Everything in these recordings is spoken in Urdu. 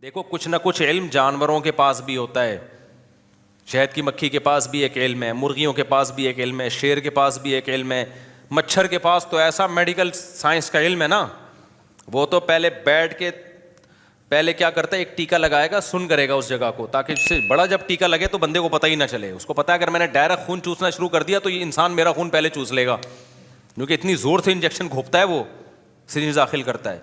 دیکھو کچھ نہ کچھ علم جانوروں کے پاس بھی ہوتا ہے. شہد کی مکھی کے پاس بھی ایک علم ہے, مرغیوں کے پاس بھی ایک علم ہے, شیر کے پاس بھی ایک علم ہے, مچھر کے پاس تو ایسا میڈیکل سائنس کا علم ہے نا, وہ تو پہلے بیٹھ کے پہلے کیا کرتا ہے, ایک ٹیکا لگائے گا, سن کرے گا اس جگہ کو, تاکہ اس سے بڑا جب ٹیکا لگے تو بندے کو پتہ ہی نہ چلے. اس کو پتا ہے اگر میں نے ڈائریکٹ خون چوسنا شروع کر دیا تو یہ انسان میرا خون پہلے چوس لے گا, کیونکہ اتنی زور سے انجیکشن گھوپتا ہے, وہ سرنج داخل کرتا ہے.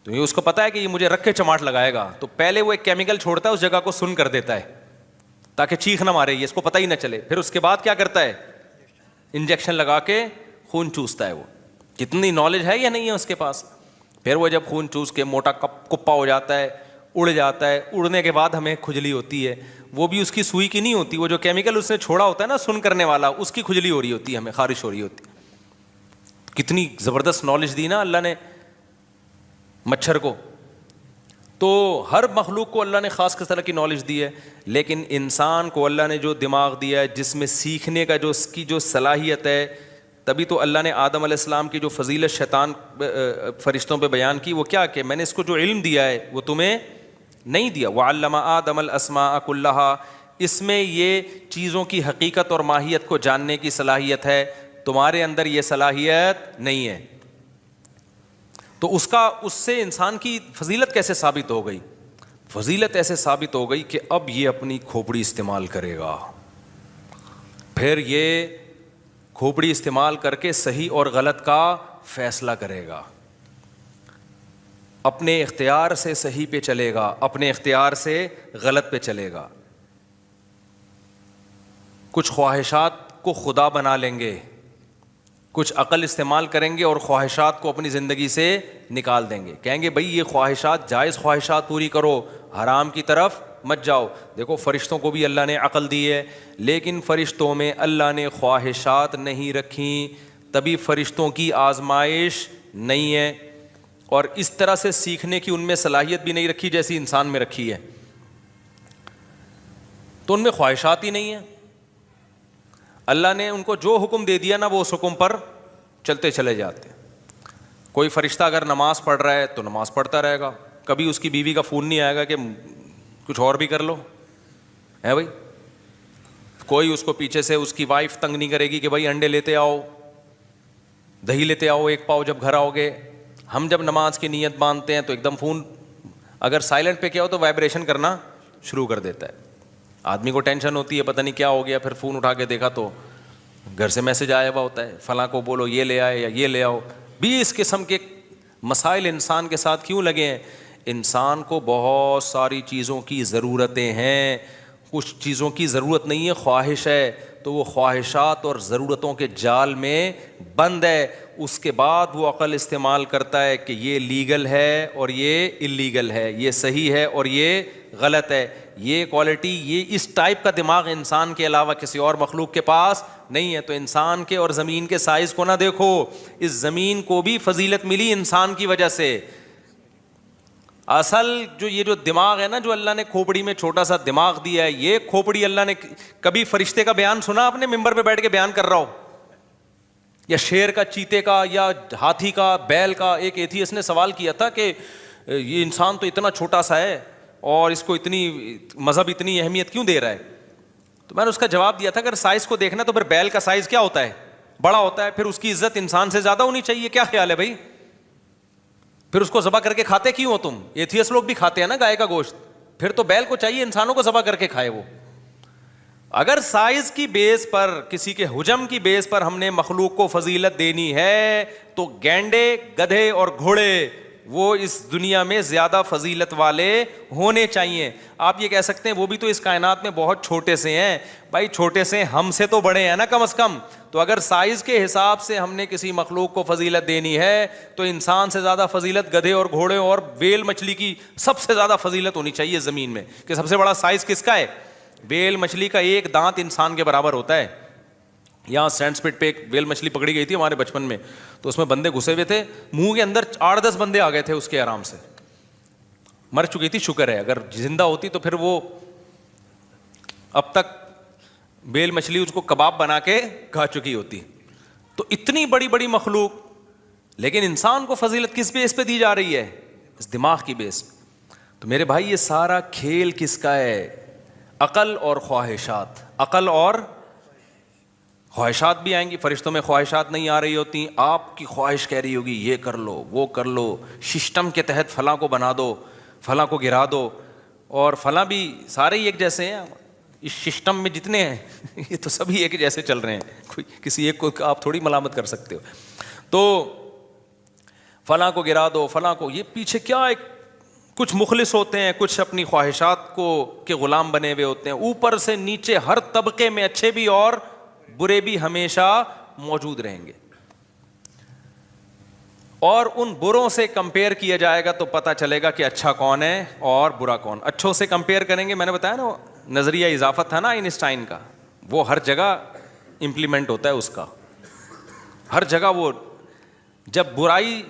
تو یہ اس کو پتا ہے کہ یہ مجھے رکھ کے چماٹ لگائے گا, تو پہلے وہ ایک کیمیکل چھوڑتا ہے, اس جگہ کو سن کر دیتا ہے تاکہ چیخ نہ مارے, یہ اس کو پتہ ہی نہ چلے. پھر اس کے بعد کیا کرتا ہے, انجیکشن لگا کے خون چوستا ہے. وہ کتنی نالج ہے یا نہیں ہے اس کے پاس. پھر وہ جب خون چوس کے موٹا کپا ہو جاتا ہے, اڑ جاتا ہے, اڑنے کے بعد ہمیں کھجلی ہوتی ہے, وہ بھی اس کی سوئی کی نہیں ہوتی, وہ جو کیمیکل اس نے چھوڑا ہوتا ہے نا سن کرنے والا, اس کی کھجلی ہو رہی ہوتی ہے, ہمیں خارش ہو رہی ہوتی ہے. کتنی زبردست نالج دی نا اللہ نے مچھر کو. تو ہر مخلوق کو اللہ نے خاص کس طرح کی نالج دی ہے, لیکن انسان کو اللہ نے جو دماغ دیا ہے جس میں سیکھنے کا جو اس کی جو صلاحیت ہے, تبھی تو اللہ نے آدم علیہ السلام کی جو فضیلت شیطان فرشتوں پہ بیان کی, وہ کیا کہ میں نے اس کو جو علم دیا ہے وہ تمہیں نہیں دیا. وعلم آدم الاسماء کلھا, اس میں یہ چیزوں کی حقیقت اور ماہیت کو جاننے کی صلاحیت ہے, تمہارے اندر یہ صلاحیت نہیں ہے. تو اس سے انسان کی فضیلت کیسے ثابت ہو گئی؟ فضیلت ایسے ثابت ہو گئی کہ اب یہ اپنی کھوپڑی استعمال کرے گا, پھر یہ کھوپڑی استعمال کر کے صحیح اور غلط کا فیصلہ کرے گا, اپنے اختیار سے صحیح پہ چلے گا, اپنے اختیار سے غلط پہ چلے گا. کچھ خواہشات کو خدا بنا لیں گے, کچھ عقل استعمال کریں گے اور خواہشات کو اپنی زندگی سے نکال دیں گے. کہیں گے بھائی یہ خواہشات جائز خواہشات پوری کرو, حرام کی طرف مت جاؤ. دیکھو فرشتوں کو بھی اللہ نے عقل دی ہے, لیکن فرشتوں میں اللہ نے خواہشات نہیں رکھیں, تبھی فرشتوں کی آزمائش نہیں ہے, اور اس طرح سے سیکھنے کی ان میں صلاحیت بھی نہیں رکھی جیسی انسان میں رکھی ہے. تو ان میں خواہشات ہی نہیں ہیں. اللہ نے ان کو جو حکم دے دیا نا وہ اس حکم پر چلتے چلے جاتے ہیں. کوئی فرشتہ اگر نماز پڑھ رہا ہے تو نماز پڑھتا رہے گا, کبھی اس کی بیوی کا فون نہیں آئے گا کہ کچھ اور بھی کر لو, ہے بھائی. کوئی اس کو پیچھے سے اس کی وائف تنگ نہیں کرے گی کہ بھائی انڈے لیتے آؤ, دہی لیتے آؤ ایک پاؤ جب گھر آؤ گے. ہم جب نماز کی نیت باندھتے ہیں تو ایک دم فون اگر سائلنٹ پہ کیا ہو تو وائبریشن کرنا شروع کر دیتا ہے. آدمی کو ٹینشن ہوتی ہے پتہ نہیں کیا ہو گیا, پھر فون اٹھا کے دیکھا تو گھر سے میسج آیا ہوا ہوتا ہے, فلاں کو بولو یہ لے آئے یا یہ لے آؤ. 20 قسم کے مسائل انسان کے ساتھ کیوں لگے ہیں؟ انسان کو بہت ساری چیزوں کی ضرورتیں ہیں, کچھ چیزوں کی ضرورت نہیں ہے, خواہش ہے, تو وہ خواہشات اور ضرورتوں کے جال میں بند ہے. اس کے بعد وہ عقل استعمال کرتا ہے کہ یہ لیگل ہے اور یہ اللیگل ہے, یہ صحیح ہے اور یہ غلط ہے. یہ کوالٹی, یہ اس ٹائپ کا دماغ انسان کے علاوہ کسی اور مخلوق کے پاس نہیں ہے. تو انسان کے اور زمین کے سائز کو نہ دیکھو, اس زمین کو بھی فضیلت ملی انسان کی وجہ سے. اصل یہ جو دماغ ہے نا, جو اللہ نے کھوپڑی میں چھوٹا سا دماغ دیا ہے, یہ کھوپڑی اللہ نے کبھی فرشتے کا بیان سنا آپ نے ممبر پہ بیٹھ کے بیان کر رہا ہو, یا شیر کا, چیتے کا, یا ہاتھی کا, بیل کا؟ ایک ایتھیسٹ نے سوال کیا تھا کہ یہ انسان تو اتنا چھوٹا سا ہے اور اس کو اتنی مذہب اتنی اہمیت کیوں دے رہا ہے؟ تو میں نے اس کا جواب دیا تھا اگر سائز کو دیکھنا تو پھر بیل کا سائز کیا ہوتا ہے, بڑا ہوتا ہے, پھر اس کی عزت انسان سے زیادہ ہونی چاہیے. کیا خیال ہے بھائی؟ پھر اس کو ذبح کر کے کھاتے کیوں ہو تم؟ ایتھیسٹ لوگ بھی کھاتے ہیں نا گائے کا گوشت, پھر تو بیل کو چاہیے انسانوں کو ذبح کر کے کھائے وہ. اگر سائز کی بیس پر, کسی کے حجم کی بیس پر ہم نے مخلوق کو فضیلت دینی ہے تو گینڈے, گدھے اور گھوڑے وہ اس دنیا میں زیادہ فضیلت والے ہونے چاہیے. آپ یہ کہہ سکتے ہیں وہ بھی تو اس کائنات میں بہت چھوٹے سے ہیں. بھائی چھوٹے سے ہم سے تو بڑے ہیں نا کم از کم. تو اگر سائز کے حساب سے ہم نے کسی مخلوق کو فضیلت دینی ہے تو انسان سے زیادہ فضیلت گدھے اور گھوڑے اور ویل مچھلی کی سب سے زیادہ فضیلت ہونی چاہیے زمین میں. کہ سب سے بڑا سائز کس کا ہے؟ ویل مچھلی کا ایک دانت انسان کے برابر ہوتا ہے. یہاں سینڈ سپٹ پہ ایک ویل مچھلی پکڑی گئی تھی ہمارے بچپن میں, تو اس میں بندے گھسے ہوئے تھے, منہ کے اندر 8-10 بندے آ گئے تھے اس کے آرام سے. مر چکی تھی شکر ہے, اگر زندہ ہوتی تو پھر وہ اب تک ویل مچھلی اس کو کباب بنا کے کھا چکی ہوتی. تو اتنی بڑی بڑی مخلوق, لیکن انسان کو فضیلت کس بیس پہ دی جا رہی ہے؟ اس دماغ کی بیس. تو میرے بھائی یہ سارا کھیل کس کا ہے؟ عقل اور خواہشات. عقل اور خواہشات بھی آئیں گی. فرشتوں میں خواہشات نہیں آ رہی ہوتی, آپ کی خواہش کہہ رہی ہوگی یہ کر لو وہ کر لو, سسٹم کے تحت فلاں کو بنا دو, فلاں کو گرا دو, اور فلاں بھی سارے ہی ایک جیسے ہیں. اس سسٹم میں جتنے ہیں یہ تو سبھی ایک جیسے چل رہے ہیں, کوئی کسی ایک کو آپ تھوڑی ملامت کر سکتے ہو. تو فلاں کو گرا دو, فلاں کو, یہ پیچھے کیا ایک کچھ مخلص ہوتے ہیں, کچھ اپنی خواہشات کو کے غلام بنے ہوئے ہوتے ہیں. اوپر سے نیچے ہر طبقے میں اچھے بھی اور برے بھی ہمیشہ موجود رہیں گے. اور ان بروں سے کمپیئر کیا جائے گا تو پتہ چلے گا کہ اچھا کون ہے اور برا کون. اچھوں سے کمپیئر کریں گے, میں نے بتایا نا نظریہ اضافت تھا نا آئنسٹائن کا, وہ ہر جگہ امپلیمنٹ ہوتا ہے اس کا, ہر جگہ. وہ جب برائی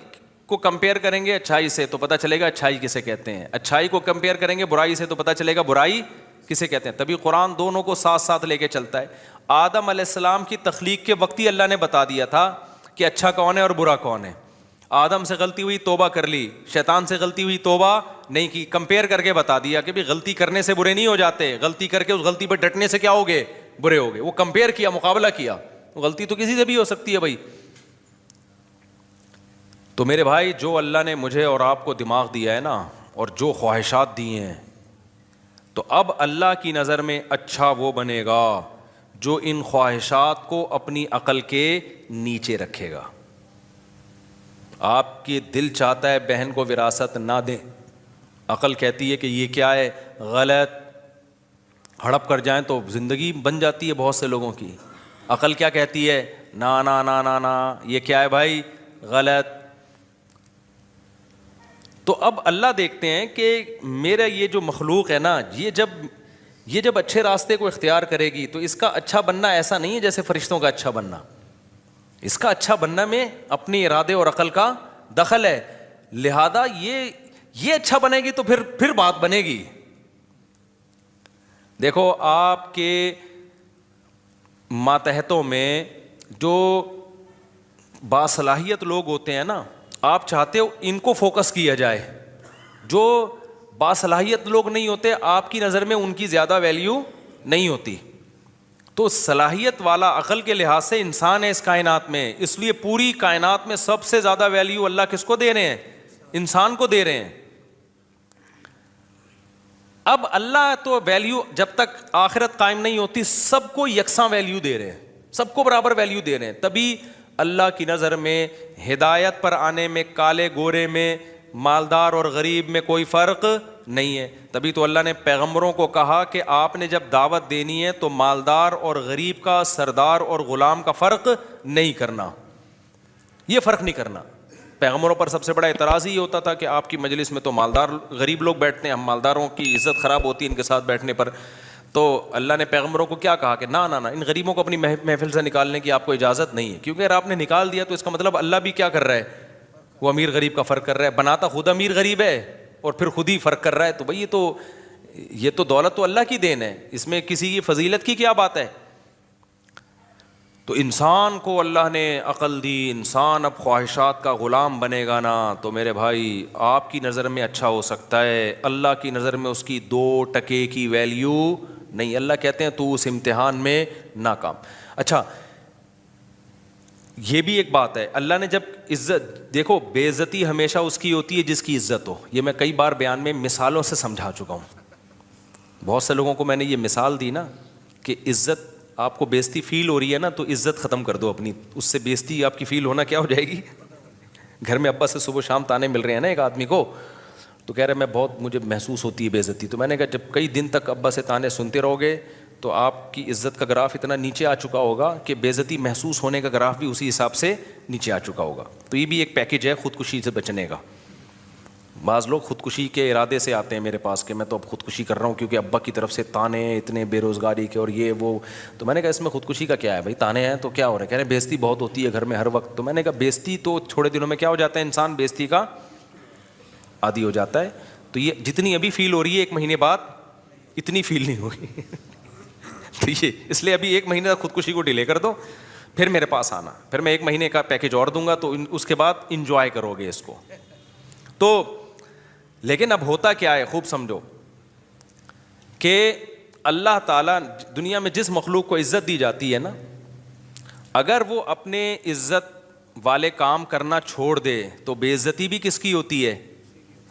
کو کمپیئر کریں گے اچھائی سے تو پتہ چلے گا اچھائی کسے کہتے ہیں, اچھائی کو کمپیئر کریں گے برائی سے تو پتہ چلے گا برائی کسے کہتے ہیں. تبھی قرآن دونوں کو ساتھ ساتھ لے کے چلتا ہے. آدم علیہ السلام کی تخلیق کے وقت ہی اللہ نے بتا دیا تھا کہ اچھا کون ہے اور برا کون ہے. آدم سے غلطی ہوئی توبہ کر لی, شیطان سے غلطی ہوئی توبہ نہیں کی. کمپیئر کر کے بتا دیا کہ بھی غلطی کرنے سے برے نہیں ہو جاتے, غلطی کر کے اس غلطی پہ ڈٹنے سے کیا ہوگے, برے ہوگے. وہ کمپیئر کیا, مقابلہ کیا. غلطی تو کسی سے بھی ہو سکتی ہے بھائی. تو میرے بھائی جو اللہ نے مجھے اور آپ کو دماغ دیا ہے نا, اور جو خواہشات دی ہیں, تو اب اللہ کی نظر میں اچھا وہ بنے گا جو ان خواہشات کو اپنی عقل کے نیچے رکھے گا. آپ کی دل چاہتا ہے بہن کو وراثت نہ دیں, عقل کہتی ہے کہ یہ کیا ہے, غلط, ہڑپ کر جائیں تو زندگی بن جاتی ہے بہت سے لوگوں کی. عقل کیا کہتی ہے, نا نا نا نا نا, یہ کیا ہے بھائی, غلط. تو اب اللہ دیکھتے ہیں کہ میرا یہ جو مخلوق ہے نا, یہ جب اچھے راستے کو اختیار کرے گی تو اس کا اچھا بننا ایسا نہیں ہے جیسے فرشتوں کا اچھا بننا. اس کا اچھا بننا میں اپنی ارادے اور عقل کا دخل ہے. لہذا یہ اچھا بنے گی تو پھر بات بنے گی. دیکھو آپ کے ماتحتوں میں جو باصلاحیت لوگ ہوتے ہیں نا, آپ چاہتے ہو ان کو فوکس کیا جائے. جو باصلاحیت لوگ نہیں ہوتے آپ کی نظر میں ان کی زیادہ ویلیو نہیں ہوتی. تو صلاحیت والا عقل کے لحاظ سے انسان ہے اس کائنات میں, اس لیے پوری کائنات میں سب سے زیادہ ویلیو اللہ کس کو دے رہے ہیں, انسان کو دے رہے ہیں. اب اللہ تو ویلیو جب تک آخرت قائم نہیں ہوتی سب کو یکساں ویلیو دے رہے ہیں, سب کو برابر ویلیو دے رہے ہیں. تبھی اللہ کی نظر میں ہدایت پر آنے میں کالے گورے میں, مالدار اور غریب میں کوئی فرق نہیں ہے. تبھی تو اللہ نے پیغمبروں کو کہا کہ آپ نے جب دعوت دینی ہے تو مالدار اور غریب کا, سردار اور غلام کا فرق نہیں کرنا, یہ فرق نہیں کرنا. پیغمبروں پر سب سے بڑا اعتراض ہی ہوتا تھا کہ آپ کی مجلس میں تو مالدار غریب لوگ بیٹھتے ہیں, ہم مالداروں کی عزت خراب ہوتی ہے ان کے ساتھ بیٹھنے پر. تو اللہ نے پیغمبروں کو کیا کہا کہ نا نا نا, ان غریبوں کو اپنی محفل سے نکالنے کی آپ کو اجازت نہیں ہے, کیونکہ اگر آپ نے نکال دیا تو اس کا مطلب اللہ بھی کیا کر رہا ہے, وہ امیر غریب کا فرق کر رہا ہے. بناتا خود امیر غریب ہے اور پھر خود ہی فرق کر رہا ہے. تو بھائی یہ تو دولت تو اللہ کی دین ہے, اس میں کسی کی فضیلت کی کیا بات ہے. تو انسان کو اللہ نے عقل دی, انسان اب خواہشات کا غلام بنے گا نا, تو میرے بھائی آپ کی نظر میں اچھا ہو سکتا ہے, اللہ کی نظر میں اس کی 2% کی ویلیو نہیں. اللہ کہتے ہیں تو اس امتحان میں ناکام. اچھا یہ بھی ایک بات ہے, اللہ نے جب عزت, دیکھو بے عزتی ہمیشہ اس کی ہوتی ہے جس کی عزت ہو. یہ میں کئی بار بیان میں مثالوں سے سمجھا چکا ہوں. بہت سے لوگوں کو میں نے یہ مثال دی نا کہ عزت, آپ کو بےزتی فیل ہو رہی ہے نا تو عزت ختم کر دو اپنی, اس سے بےزتی آپ کی فیل ہونا کیا ہو جائے گی. گھر میں ابا سے صبح شام تانے مل رہے ہیں نا ایک آدمی کو, تو کہہ رہے میں مجھے محسوس ہوتی ہے بے عزتی. تو میں نے کہا جب کئی دن تک ابا سے تانے سنتے رہو گے تو آپ کی عزت کا گراف اتنا نیچے آ چکا ہوگا کہ بے عزتی محسوس ہونے کا گراف بھی اسی حساب سے نیچے آ چکا ہوگا. تو یہ بھی ایک پیکیج ہے خودکشی سے بچنے کا. بعض لوگ خودکشی کے ارادے سے آتے ہیں میرے پاس کہ میں تو اب خودکشی کر رہا ہوں کیونکہ ابا کی طرف سے تانے اتنے بے روزگاری کے اور یہ وہ. تو میں نے کہا اس میں خودکشی کا کیا ہے بھائی, تانے ہیں تو کیا ہو رہا ہے. کہہ رہے ہیں بےزتی بہت ہوتی ہے گھر میں ہر وقت. تو میں نے کہا بےزتی تو تھوڑے دنوں میں کیا ہو جاتا ہے, انسان بےزتی کا عادی ہو جاتا ہے. تو یہ جتنی ابھی فیل ہو رہی ہے 1 مہینے بعد اتنی فیل نہیں ہوگی. تو یہ اس لیے ابھی 1 مہینے تک خودکشی کو ڈیلے کر دو, پھر میرے پاس آنا, پھر میں 1 مہینے کا پیکیج اور دوں گا, تو اس کے بعد انجوائے کرو گے اس کو. تو لیکن اب ہوتا کیا ہے، خوب سمجھو کہ اللہ تعالیٰ دنیا میں جس مخلوق کو عزت دی جاتی ہے نا، اگر وہ اپنے عزت والے کام کرنا چھوڑ دے تو بے عزتی بھی کس کی ہوتی ہے؟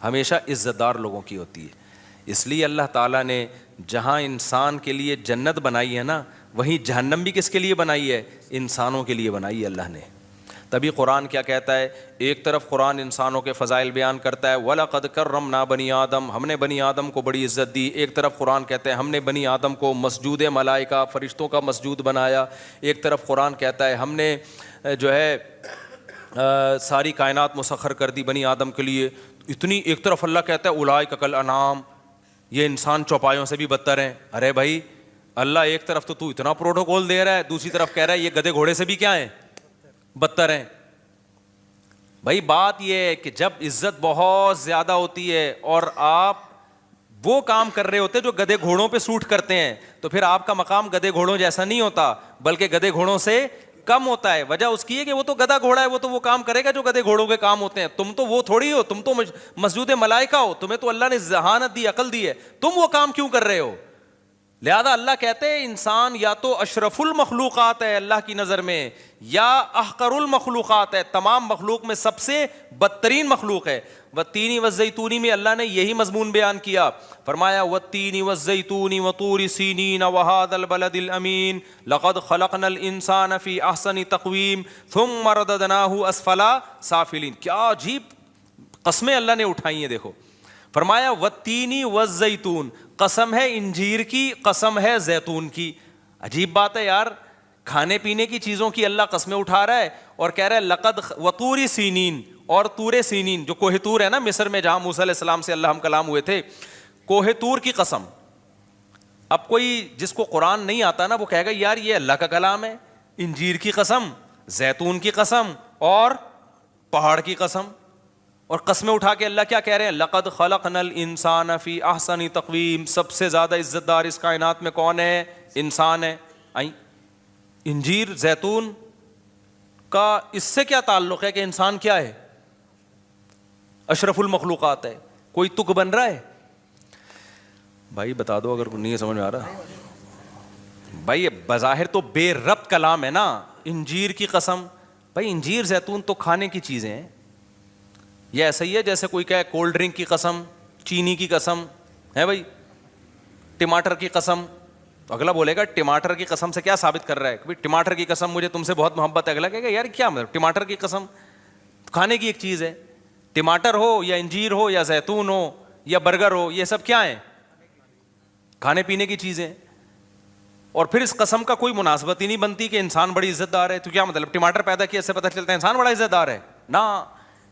ہمیشہ عزت دار لوگوں کی ہوتی ہے. اس لیے اللہ تعالیٰ نے جہاں انسان کے لیے جنت بنائی ہے نا، وہیں جہنم بھی کس کے لیے بنائی ہے؟ انسانوں کے لیے بنائی ہے اللہ نے. تبھی قرآن کیا کہتا ہے؟ ایک طرف قرآن انسانوں کے فضائل بیان کرتا ہے، وَلَقَدْ كَرَّمْنَا بَنِي آدم، ہم نے بنی آدم کو بڑی عزت دی. ایک طرف قرآن کہتا ہے ہم نے بنی آدم کو مسجود ملائکہ، فرشتوں کا مسجود بنایا. ایک طرف قرآن کہتا ہے ہم نے جو ہے ساری کائنات مسخر کر دی بنی آدم کے لیے. اتنی ایک طرف اللہ کہتا ہے اولئک کالانعام، یہ انسان چوپایوں سے بھی بدتر ہیں. ارے بھائی اللہ ایک طرف تو اتنا پروٹوکول دے رہا ہے، دوسری طرف کہہ رہا ہے یہ گدھے گھوڑے سے بھی کیا ہیں؟ بدتر ہیں. بھائی بات یہ ہے کہ جب عزت بہت زیادہ ہوتی ہے اور آپ وہ کام کر رہے ہوتے جو گدھے گھوڑوں پہ سوٹ کرتے ہیں، تو پھر آپ کا مقام گدھے گھوڑوں جیسا نہیں ہوتا بلکہ گدھے گھوڑوں سے کم ہوتا ہے. وجہ اس کی ہے کہ وہ تو گدھا گھوڑا ہے، وہ تو وہ کام کرے گا جو گدھے گھوڑوں کے کام ہوتے ہیں. تم تو وہ تھوڑی ہو، تم تو مسجود ملائکہ ہو، تمہیں تو اللہ نے ذہانت دی، عقل دی ہے، تم وہ کام کیوں کر رہے ہو؟ لہذا اللہ کہتے ہیں انسان یا تو اشرف المخلوقات ہے اللہ کی نظر میں، یا احقر المخلوقات ہے، تمام مخلوق میں سب سے بدترین مخلوق ہے. والتین والزیتون میں اللہ نے یہی مضمون بیان کیا، فرمایا والتین والزیتون وطور سینین وہذا البلد الامین لقد خلقنا الانسان فی احسن تقویم ثم رددناہ اسفل سافلین. کیا عجیب قسمیں اللہ نے اٹھائی ہیں. دیکھو فرمایا والتین والزیتون، قسم ہے انجیر کی، قسم ہے زیتون کی. عجیب بات ہے یار، کھانے پینے کی چیزوں کی اللہ قسمیں اٹھا رہا ہے اور کہہ رہا ہے لقد وطور سینین، اور طور سینین جو کوہ طور ہے نا مصر میں جہاں موسیٰ علیہ السلام سے اللہ ہم کلام ہوئے تھے، کوہ طور کی قسم. اب کوئی جس کو قرآن نہیں آتا نا وہ کہے گا یار یہ اللہ کا کلام ہے، انجیر کی قسم، زیتون کی قسم اور پہاڑ کی قسم. اور قسمیں اٹھا کے اللہ کیا کہہ رہے ہیں؟ لقد خلقنا الانسان فی احسن تقویم. سب سے زیادہ عزت دار اس کائنات میں کون ہے؟ انسان ہے. انجیر زیتون کا اس سے کیا تعلق ہے کہ انسان کیا ہے؟ اشرف المخلوقات ہے. کوئی تک بن رہا ہے؟ بھائی بتا دو اگر نہیں سمجھ میں آ رہا. بھائی بظاہر تو بے ربط کلام ہے نا. انجیر کی قسم، بھائی انجیر زیتون تو کھانے کی چیزیں ہیں. یہ ایسا ہی ہے جیسے کوئی کہے کولڈ ڈرنک کی قسم، چینی کی قسم ہے، بھائی ٹماٹر کی قسم. تو اگلا بولے گا ٹماٹر کی قسم سے کیا ثابت کر رہا ہے کہ ٹماٹر کی قسم مجھے تم سے بہت محبت ہے. اگلا کہے گا یار کیا مطلب ٹماٹر کی قسم، کھانے کی ایک چیز ہے. ٹماٹر ہو یا انجیر ہو یا زیتون ہو یا برگر ہو، یہ سب کیا ہیں؟ کھانے پینے کی چیزیں. اور پھر اس قسم کا کوئی مناسبت ہی نہیں بنتی کہ انسان بڑی عزت دار ہے. تو کیا مطلب ٹماٹر پیدا کیا اس سے پتہ چلتا ہے انسان بڑا عزت دار ہے؟ نا،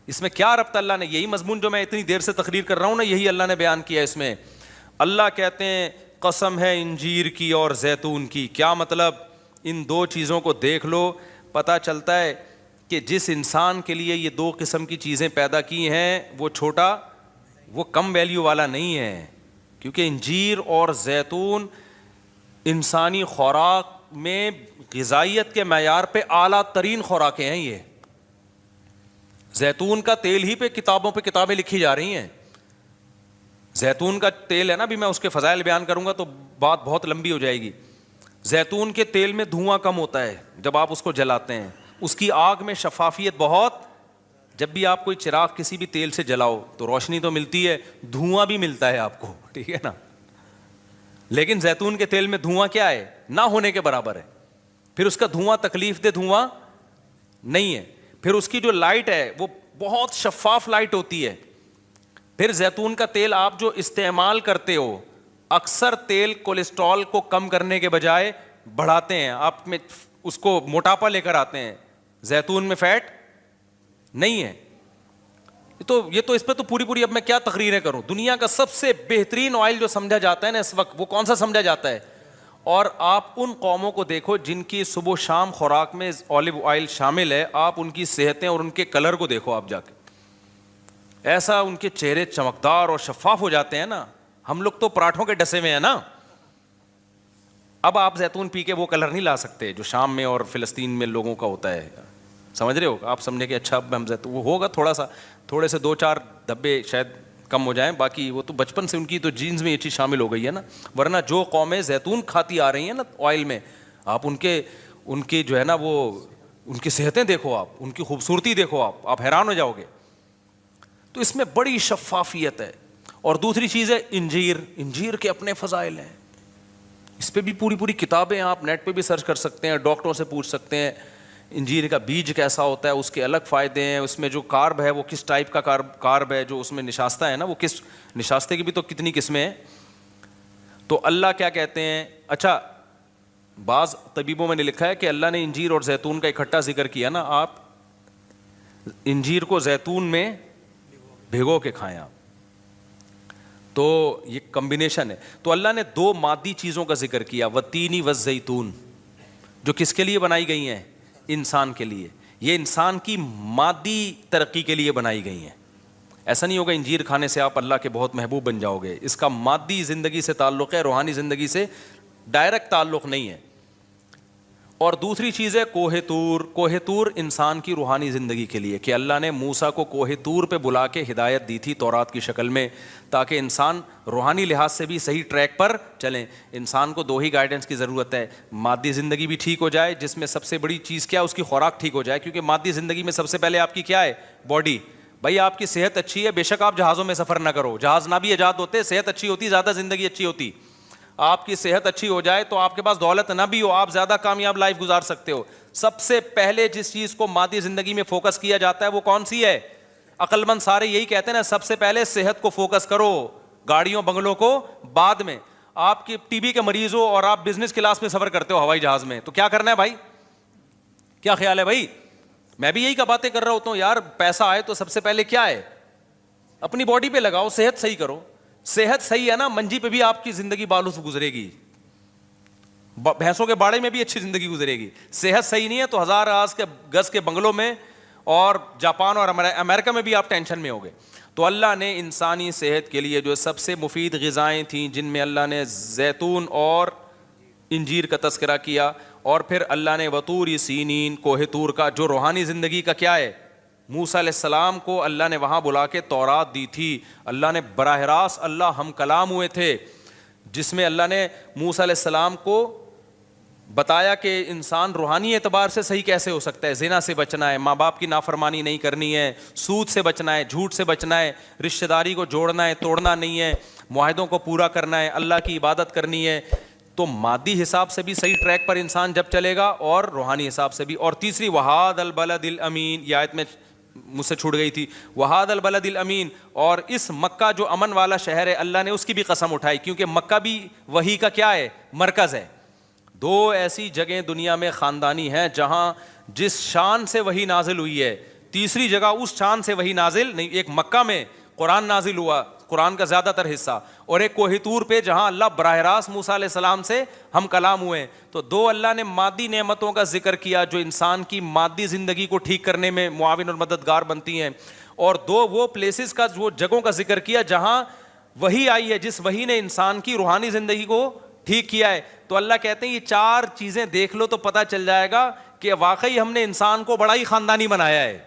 اس میں کیا ربط؟ اللہ نے یہی مضمون جو میں اتنی دیر سے تقریر کر رہا ہوں نا، یہی اللہ نے بیان کیا اس میں. اللہ کہتے ہیں قسم ہے انجیر کی اور زیتون کی. کیا مطلب؟ ان دو چیزوں کو دیکھ لو، پتہ چلتا ہے کہ جس انسان کے لیے یہ دو قسم کی چیزیں پیدا کی ہیں وہ چھوٹا، وہ کم ویلیو والا نہیں ہے. کیونکہ انجیر اور زیتون انسانی خوراک میں غذائیت کے معیار پہ اعلیٰ ترین خوراکیں ہیں. یہ زیتون کا تیل ہی پہ کتابوں پہ کتابیں لکھی جا رہی ہیں. زیتون کا تیل ہے نا، بھی میں اس کے فضائل بیان کروں گا تو بات بہت لمبی ہو جائے گی. زیتون کے تیل میں دھواں کم ہوتا ہے جب آپ اس کو جلاتے ہیں. اس کی آگ میں شفافیت بہت، جب بھی آپ کوئی چراغ کسی بھی تیل سے جلاؤ تو روشنی تو ملتی ہے، دھواں بھی ملتا ہے آپ کو، ٹھیک ہے نا. لیکن زیتون کے تیل میں دھواں کیا ہے؟ نہ ہونے کے برابر ہے. پھر اس کا دھواں تکلیف دہ دھواں نہیں ہے. پھر اس کی جو لائٹ ہے وہ بہت شفاف لائٹ ہوتی ہے. پھر زیتون کا تیل آپ جو استعمال کرتے ہو، اکثر تیل کولیسٹرول کو کم کرنے کے بجائے بڑھاتے ہیں، آپ میں اس کو موٹاپا لے کر آتے ہیں. زیتون میں فیٹ نہیں ہے. یہ تو اس پہ تو پوری اب میں کیا تقریریں کروں. دنیا کا سب سے بہترین آئل جو سمجھا جاتا ہے نا اس وقت، وہ کون سا سمجھا جاتا ہے؟ اور آپ ان قوموں کو دیکھو جن کی صبح و شام خوراک میں اولیو آئل شامل ہے، آپ ان کی صحتیں اور ان کے کلر کو دیکھو آپ جا کے، ایسا ان کے چہرے چمکدار اور شفاف ہو جاتے ہیں نا. ہم لوگ تو پراٹھوں کے ڈسے میں ہیں نا. اب آپ زیتون پی کے وہ کلر نہیں لا سکتے جو شام میں اور فلسطین میں لوگوں کا ہوتا ہے. سمجھ رہے ہو؟ آپ سمجھے کہ اچھا ہم زیتون وہ ہوگا تھوڑا سا، تھوڑے سے 2-4 دھبے شاید کم ہو جائیں. باقی وہ تو بچپن سے ان کی تو جینز میں یہ چیز شامل ہو گئی ہے نا, ورنہ جو قومیں زیتون کھاتی آ رہی ہیں نا آئل میں, آپ ان کے جو ہے نا وہ ان کی صحتیں دیکھو, آپ ان کی خوبصورتی دیکھو, آپ حیران ہو جاؤ گے. تو اس میں بڑی شفافیت ہے. اور دوسری چیز ہے انجیر کے اپنے فضائل ہیں, اس پہ بھی پوری کتابیں آپ نیٹ پہ بھی سرچ کر سکتے ہیں, ڈاکٹروں سے پوچھ سکتے ہیں انجیر کا بیج کیسا ہوتا ہے, اس کے الگ فائدے ہیں, اس میں جو کارب ہے وہ کس ٹائپ کا کارب ہے, جو اس میں نشاستہ ہے نا وہ کس نشاستے کی بھی تو کتنی قسمیں ہیں. تو اللہ کیا کہتے ہیں, اچھا بعض طبیبوں میں نے لکھا ہے کہ اللہ نے انجیر اور زیتون کا اکٹھا ذکر کیا نا, آپ انجیر کو زیتون میں بھگو کے کھائیں آپ, تو یہ کمبینیشن ہے. تو اللہ نے دو مادی چیزوں کا ذکر کیا, والتین والزیتون, جو کس کے لیے بنائی گئی ہیں, انسان کے لیے. یہ انسان کی مادی ترقی کے لیے بنائی گئی ہیں. ایسا نہیں ہوگا انجیر کھانے سے آپ اللہ کے بہت محبوب بن جاؤ گے, اس کا مادی زندگی سے تعلق ہے, روحانی زندگی سے ڈائریکٹ تعلق نہیں ہے. اور دوسری چیز ہے کوہ طور. کوہ طور انسان کی روحانی زندگی کے لیے, کہ اللہ نے موسیٰ کو کوہ طور پہ بلا کے ہدایت دی تھی تورات کی شکل میں, تاکہ انسان روحانی لحاظ سے بھی صحیح ٹریک پر چلیں. انسان کو دو ہی گائیڈنس کی ضرورت ہے, مادی زندگی بھی ٹھیک ہو جائے, جس میں سب سے بڑی چیز کیا, اس کی خوراک ٹھیک ہو جائے, کیونکہ مادی زندگی میں سب سے پہلے آپ کی کیا ہے, باڈی. بھائی آپ کی صحت اچھی ہے, بے شک آپ جہازوں میں سفر نہ کرو, جہاز نہ بھی ایجاد ہوتے, صحت اچھی ہوتی زیادہ زندگی اچھی ہوتی. آپ کی صحت اچھی ہو جائے تو آپ کے پاس دولت نہ بھی ہو, آپ زیادہ کامیاب لائف گزار سکتے ہو. سب سے پہلے جس چیز کو مادی زندگی میں فوکس کیا جاتا ہے وہ کون سی ہے, عقل مند سارے یہی کہتے ہیں نا, سب سے پہلے صحت کو فوکس کرو, گاڑیوں بنگلوں کو بعد میں. آپ کی ٹی بی کے مریض ہو اور آپ بزنس کلاس میں سفر کرتے ہو ہوائی جہاز میں, تو کیا کرنا ہے بھائی, کیا خیال ہے بھائی؟ میں بھی یہی کا باتیں کر رہا ہوتا ہوں یار, پیسہ آئے تو سب سے پہلے کیا ہے, اپنی باڈی پہ لگاؤ, صحت صحیح کرو. صحت صحیح ہے نا, منجی پہ بھی آپ کی زندگی بالوں سے گزرے گی, بھینسوں کے باڑے میں بھی اچھی زندگی گزرے گی. صحت صحیح نہیں ہے تو 1000 گز کے بنگلوں میں اور جاپان اور امریکہ میں بھی آپ ٹینشن میں ہوگے. تو اللہ نے انسانی صحت کے لیے جو سب سے مفید غذائیں تھیں, جن میں اللہ نے زیتون اور انجیر کا تذکرہ کیا, اور پھر اللہ نے وطور سینین, کوہ طور کا, جو روحانی زندگی کا کیا ہے, موسیٰ علیہ السلام کو اللہ نے وہاں بلا کے تورات دی تھی. اللہ نے براہ راست اللہ ہم کلام ہوئے تھے, جس میں اللہ نے موسیٰ علیہ السلام کو بتایا کہ انسان روحانی اعتبار سے صحیح کیسے ہو سکتا ہے. زنا سے بچنا ہے, ماں باپ کی نافرمانی نہیں کرنی ہے, سود سے بچنا ہے, جھوٹ سے بچنا ہے, رشتہ داری کو جوڑنا ہے, توڑنا نہیں ہے, معاہدوں کو پورا کرنا ہے, اللہ کی عبادت کرنی ہے. تو مادی حساب سے بھی صحیح ٹریک پر انسان جب چلے گا, اور روحانی حساب سے بھی. اور تیسری وہاد البلد الامین, یہ آیت میں مجھ سے چھوٹ گئی تھی, وہاد البلد الامین, اور اس مکہ جو امن والا شہر ہے, اللہ نے اس کی بھی قسم اٹھائی, کیونکہ مکہ بھی وحی کا کیا ہے, مرکز ہے. دو ایسی جگہیں دنیا میں خاندانی ہیں جہاں جس شان سے وحی نازل ہوئی ہے, تیسری جگہ اس شان سے وحی نازل نہیں. ایک مکہ میں قرآن نازل ہوا, قرآن کا زیادہ تر حصہ, اور ایک کوہ طور پہ جہاں اللہ براہ راست موسیٰ علیہ السلام سے ہم کلام ہوئے. تو دو اللہ نے مادی نعمتوں کا ذکر کیا جو انسان کی مادی زندگی کو ٹھیک کرنے میں معاون اور مددگار بنتی ہیں, اور دو وہ پلیسز کا, وہ جگہوں کا ذکر کیا جہاں وحی آئی ہے, جس وحی نے انسان کی روحانی زندگی کو ٹھیک کیا ہے. تو اللہ کہتے ہیں یہ چار چیزیں دیکھ لو تو پتہ چل جائے گا کہ واقعی ہم نے انسان کو بڑا ہی خاندانی بنایا ہے,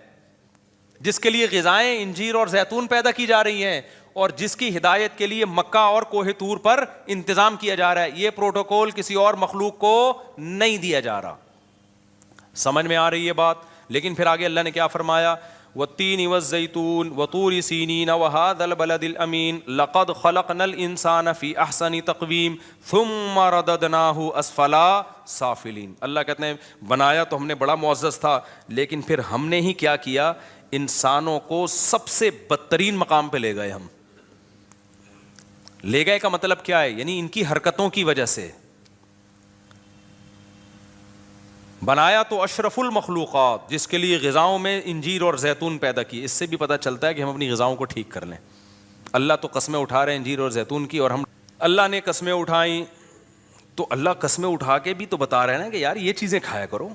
جس کے لیے غذائیں انجیر اور زیتون پیدا کی جا رہی ہیں, اور جس کی ہدایت کے لیے مکہ اور کوہ طور پر انتظام کیا جا رہا ہے. یہ پروٹوکول کسی اور مخلوق کو نہیں دیا جا رہا. سمجھ میں آ رہی ہے بات؟ لیکن پھر آگے اللہ نے کیا فرمایا, والتین والزیتون وطور سینین وہذا البلد الامین لقد خلقنا الانسان فی احسن تقویم ثم رددناہ اسفلا سافلین. اللہ کہتے ہیں بنایا تو ہم نے بڑا معزز تھا, لیکن پھر ہم نے ہی کیا کیا, انسانوں کو سب سے بدترین مقام پہ لے گئے. ہم لے گئے کا مطلب کیا ہے, یعنی ان کی حرکتوں کی وجہ سے بنایا تو اشرف المخلوقات, جس کے لیے غذاؤں میں انجیر اور زیتون پیدا کی. اس سے بھی پتہ چلتا ہے کہ ہم اپنی غذاؤں کو ٹھیک کر لیں. اللہ تو قسمیں اٹھا رہے ہیں انجیر اور زیتون کی, اور ہم اللہ نے قسمیں اٹھائیں, تو اللہ قسمیں اٹھا کے بھی تو بتا رہے ہیں نا کہ یار یہ چیزیں کھایا کرو,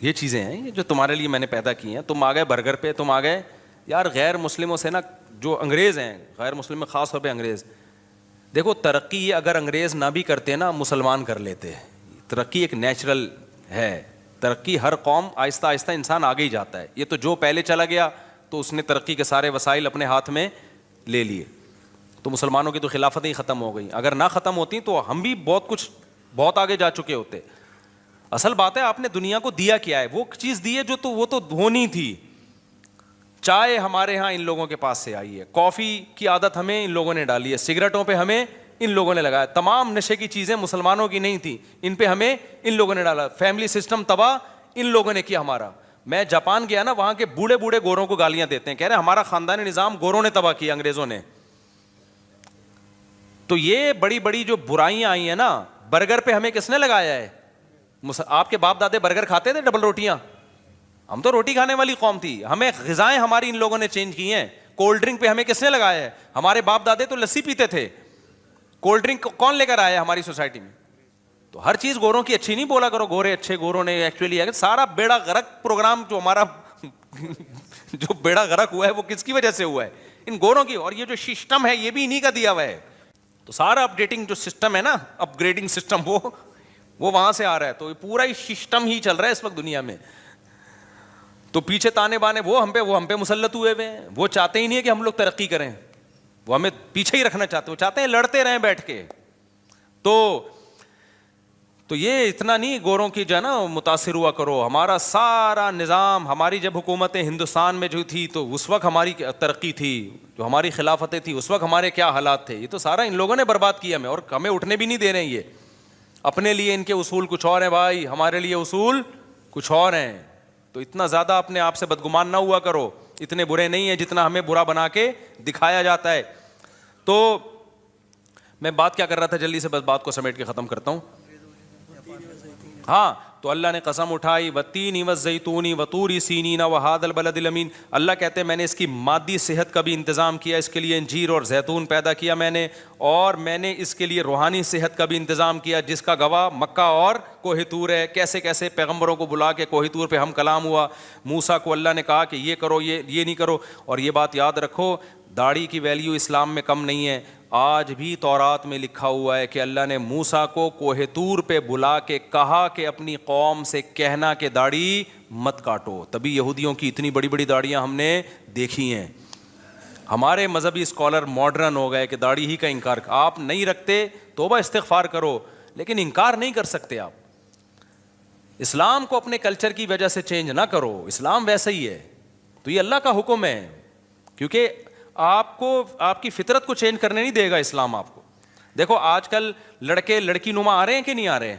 یہ چیزیں ہیں یہ جو تمہارے لیے میں نے پیدا کی ہیں. تم آ گئے برگر پہ, تم آ گئے یار غیر مسلموں سے نا, جو انگریز ہیں, غیر مسلم میں خاص طور پہ انگریز. دیکھو ترقی اگر انگریز نہ بھی کرتے نا, مسلمان کر لیتے. ترقی ایک نیچرل ہے, ترقی ہر قوم آہستہ آہستہ انسان آگے ہی جاتا ہے. یہ تو جو پہلے چلا گیا تو اس نے ترقی کے سارے وسائل اپنے ہاتھ میں لے لیے تو مسلمانوں کی تو خلافتیں ہی ختم ہو گئیں. اگر نہ ختم ہوتی تو ہم بھی بہت آگے جا چکے ہوتے. اصل بات ہے آپ نے دنیا کو دیا کیا ہے, وہ چیز دی ہے جو تو وہ تو ہونی تھی. چائے ہمارے ہاں ان لوگوں کے پاس سے آئی ہے, کافی کی عادت ہمیں ان لوگوں نے ڈالی ہے, سگریٹوں پہ ہمیں ان لوگوں نے لگایا, تمام نشے کی چیزیں مسلمانوں کی نہیں تھی, ان پہ ہمیں ان لوگوں نے ڈالا, فیملی سسٹم تباہ ان لوگوں نے کیا ہمارا. میں جاپان گیا نا, وہاں کے بوڑھے بوڑھے گوروں کو گالیاں دیتے ہیں, کہہ رہے ہیں ہمارا خاندانی نظام گوروں نے تباہ کیا, انگریزوں نے. تو یہ بڑی بڑی جو برائیاں آئی ہیں نا, برگر پہ ہمیں کس نے لگایا ہے؟ آپ کے باپ دادے برگر کھاتے تھے, ڈبل روٹیاں؟ ہم تو روٹی کھانے والی قوم تھی, ہمیں غذائیں ہماری ان لوگوں نے چینج کی ہیں. کولڈ ڈرنک پہ ہمیں کس نے لگایا ہے؟ ہمارے باپ دادے تو لسی پیتے تھے, کولڈ ڈرنک کون لے کر آیا ہے ہماری سوسائٹی میں؟ تو ہر چیز گوروں کی اچھی نہیں بولا کرو, گورے اچھے, گوروں نے ایکچولی سارا بیڑا غرق پروگرام جو ہمارا جو بیڑا غرق ہوا ہے وہ کس کی وجہ سے ہوا ہے؟ ان گوروں کی. اور یہ جو سسٹم ہے یہ بھی انہی کا دیا ہوا ہے. تو سارا اپڈیٹنگ جو سسٹم ہے نا, اپ گریڈنگ سسٹم, وہ وہاں سے آ رہا ہے. تو پورا ہی سسٹم ہی چل رہا ہے اس وقت دنیا میں. تو پیچھے تانے بانے وہ ہم پہ مسلط ہوئے ہوئے ہیں. وہ چاہتے ہی نہیں ہے کہ ہم لوگ ترقی کریں, وہ ہمیں پیچھے ہی رکھنا چاہتے ہیں, وہ چاہتے ہیں لڑتے رہیں بیٹھ کے. تو یہ اتنا نہیں گوروں کی جو ہے نا متاثر ہوا کرو. ہمارا سارا نظام, ہماری جب حکومتیں ہندوستان میں جو تھی تو اس وقت ہماری ترقی تھی, جو ہماری خلافتیں تھی اس وقت ہمارے کیا حالات تھے, یہ تو سارا ان لوگوں نے برباد کیا ہمیں, اور ہمیں اٹھنے بھی نہیں دے رہے ہیں. یہ اپنے لیے ان کے اصول کچھ اور ہیں بھائی, ہمارے لیے اصول کچھ اور ہیں. تو اتنا زیادہ اپنے آپ سے بدگمان نہ ہوا کرو, اتنے برے نہیں ہیں جتنا ہمیں برا بنا کے دکھایا جاتا ہے. تو میں بات کیا کر رہا تھا, جلدی سے بس بات کو سمیٹ کے ختم کرتا ہوں. ہاں, تو اللہ نے قسم اٹھائی, والتین والزیتون وطور سینین وہذا البلد الامین. اللہ کہتے ہیں میں نے اس کی مادی صحت کا بھی انتظام کیا, اس کے لیے انجیر اور زیتون پیدا کیا میں نے, اور میں نے اس کے لیے روحانی صحت کا بھی انتظام کیا, جس کا گواہ مکہ اور کوہ طور ہے. کیسے کیسے پیغمبروں کو بلا کے کوہ طور پہ ہم کلام ہوا. موسیٰ کو اللہ نے کہا کہ یہ کرو, یہ نہیں کرو. اور یہ بات یاد رکھو, داڑھی کی ویلیو اسلام میں کم نہیں ہے. آج بھی تورات میں لکھا ہوا ہے کہ اللہ نے موسیٰ کو کوہ طور پہ بلا کے کہا کہ اپنی قوم سے کہنا کہ داڑھی مت کاٹو. تبھی یہودیوں کی اتنی بڑی بڑی داڑیاں ہم نے دیکھی ہیں. ہمارے مذہبی اسکالر ماڈرن ہو گئے کہ داڑھی ہی کا انکار, آپ نہیں رکھتے توبہ استغفار کرو, لیکن انکار نہیں کر سکتے آپ. اسلام کو اپنے کلچر کی وجہ سے چینج نہ کرو, اسلام ویسا ہی ہے. تو یہ اللہ کا حکم ہے, کیونکہ آپ کو آپ کی فطرت کو چینج کرنے نہیں دے گا اسلام آپ کو. دیکھو آج کل لڑکے لڑکی نما آ رہے ہیں کہ نہیں آ رہے ہیں,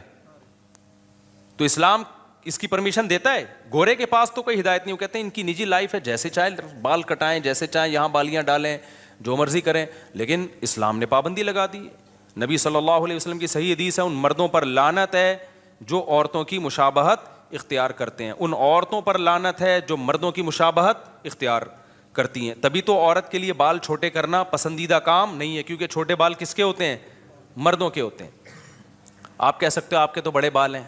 تو اسلام اس کی پرمیشن دیتا ہے. گورے کے پاس تو کوئی ہدایت نہیں, وہ کہتے ہیں ان کی نجی لائف ہے, جیسے چاہے بال کٹائیں, جیسے چاہیں یہاں بالیاں ڈالیں, جو مرضی کریں. لیکن اسلام نے پابندی لگا دی. نبی صلی اللہ علیہ وسلم کی صحیح حدیث ہے, ان مردوں پر لعنت ہے جو عورتوں کی مشابہت اختیار کرتے ہیں, ان عورتوں پر لعنت ہے جو مردوں کی مشابہت اختیار کرتی ہیں. تبھی تو عورت کے لیے بال چھوٹے کرنا پسندیدہ کام نہیں ہے, کیونکہ چھوٹے بال کس کے ہوتے ہیں؟ مردوں کے ہوتے ہیں. آپ کہہ سکتے ہو آپ کے تو بڑے بال ہیں,